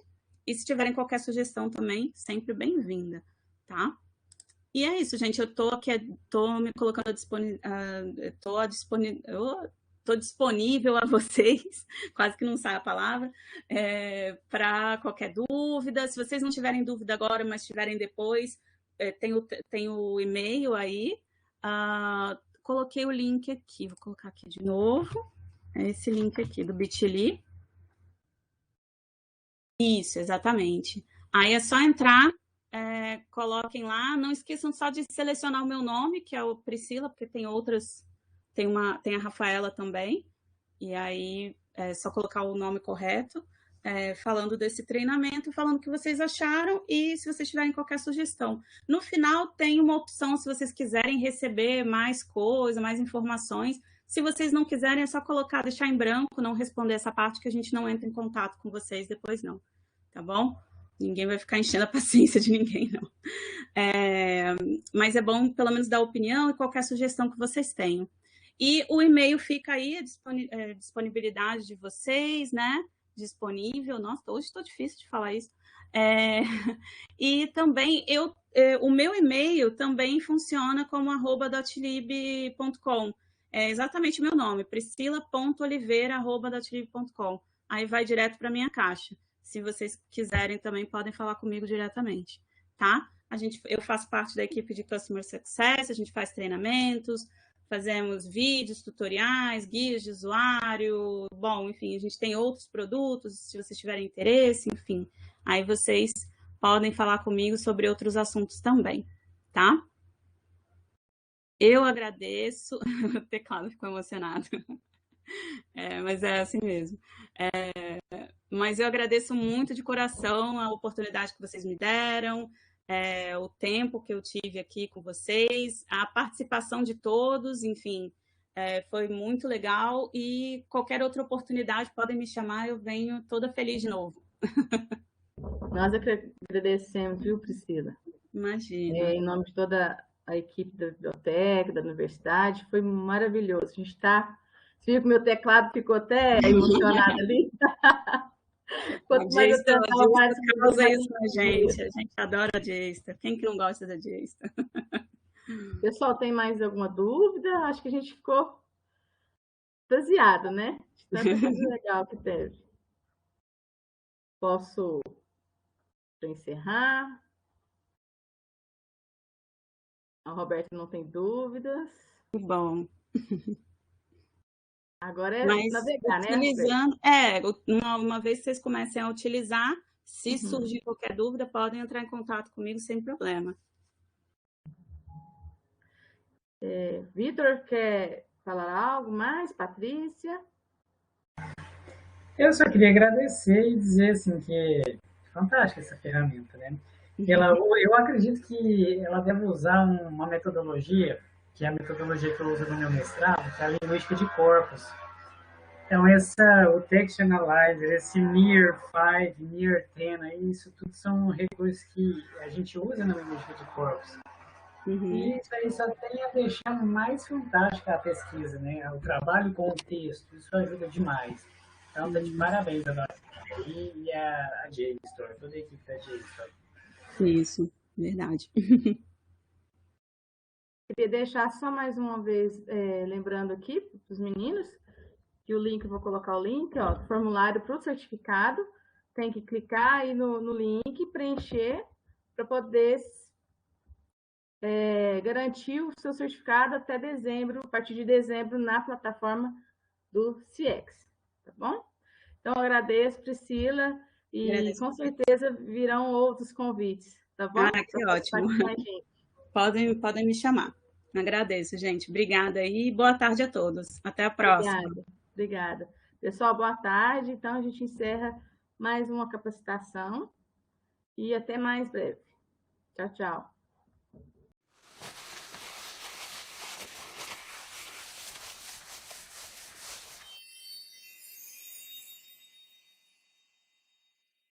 E se tiverem qualquer sugestão também, sempre bem-vinda, tá? E é isso, gente. Eu estou me colocando disponível a vocês, quase que não sai a palavra, para qualquer dúvida. Se vocês não tiverem dúvida agora, mas tiverem depois, tem o e-mail aí. Coloquei o link aqui, vou colocar aqui de novo. É esse link aqui do Bitly. Isso, exatamente. Aí é só entrar, coloquem lá. Não esqueçam só de selecionar o meu nome, que é o Priscila, porque tem outras, tem a Rafaela também. E aí é só colocar o nome correto, falando desse treinamento, falando o que vocês acharam e se vocês tiverem qualquer sugestão. No final tem uma opção, se vocês quiserem receber mais coisa, mais informações. Se vocês não quiserem, é só colocar, deixar em branco, não responder essa parte, que a gente não entra em contato com vocês depois, não. Tá bom? Ninguém vai ficar enchendo a paciência de ninguém, não. Mas é bom, pelo menos, dar opinião e qualquer sugestão que vocês tenham. E o e-mail fica aí, a disponibilidade de vocês, né? Disponível. Nossa, hoje estou difícil de falar isso. E também, o meu e-mail também funciona como @dotlib.com. É exatamente o meu nome, priscila.oliveira@dotlib.com. Aí vai direto para minha caixa. Se vocês quiserem, também podem falar comigo diretamente, tá? Eu faço parte da equipe de Customer Success, a gente faz treinamentos, fazemos vídeos, tutoriais, guias de usuário, bom, enfim, a gente tem outros produtos, se vocês tiverem interesse, enfim. Aí vocês podem falar comigo sobre outros assuntos também, tá? Eu agradeço, o teclado ficou emocionado, mas é assim mesmo. Mas eu agradeço muito de coração a oportunidade que vocês me deram, o tempo que eu tive aqui com vocês, a participação de todos, enfim, foi muito legal. E qualquer outra oportunidade, podem me chamar, eu venho toda feliz de novo. Nós agradecemos, viu, Priscila? Imagina. Em nome de toda a equipe da biblioteca, da universidade, foi maravilhoso. A gente está... Você viu que o meu teclado ficou até emocionado ali? Quanto mais eu tentava, mais causa isso na gente. A gente adora a J-Star. Quem que não gosta da J-Star? Pessoal, tem mais alguma dúvida? Acho que a gente ficou extasiado, né? De tanta coisa legal que teve. Posso encerrar? A Roberta não tem dúvidas. Bom. Agora é navegar, utilizando, uma vez que vocês comecem a utilizar, se surgir qualquer dúvida, podem entrar em contato comigo sem problema. Vitor, quer falar algo mais? Patrícia? Eu só queria agradecer e dizer assim, que é fantástica essa ferramenta, né? Eu acredito que ela deve usar uma metodologia, que é a metodologia que eu uso no meu mestrado, que é a linguística de corpos. Então, o Text Analyzer, esse Near 5, Near 10, isso tudo são recursos que a gente usa na linguística de corpos. E isso aí só tem a deixar mais fantástica a pesquisa, né? O trabalho com o texto, isso ajuda demais. Então, tá de parabéns a nossa equipe e a JSTOR, toda a equipe da JSTOR. Isso, verdade. Queria deixar só mais uma vez, lembrando aqui para os meninos, que o link, eu vou colocar o link, ó, formulário para o certificado, tem que clicar aí no link, preencher, para poder garantir o seu certificado até dezembro, a partir de dezembro, na plataforma do CX, tá bom? Então, eu agradeço, Priscila, e com certeza virão outros convites, tá bom? Que ótimo. Podem me chamar. Agradeço, gente. Obrigada aí e boa tarde a todos. Até a próxima. Obrigada. Pessoal, boa tarde. Então, a gente encerra mais uma capacitação e até mais breve. Tchau, tchau.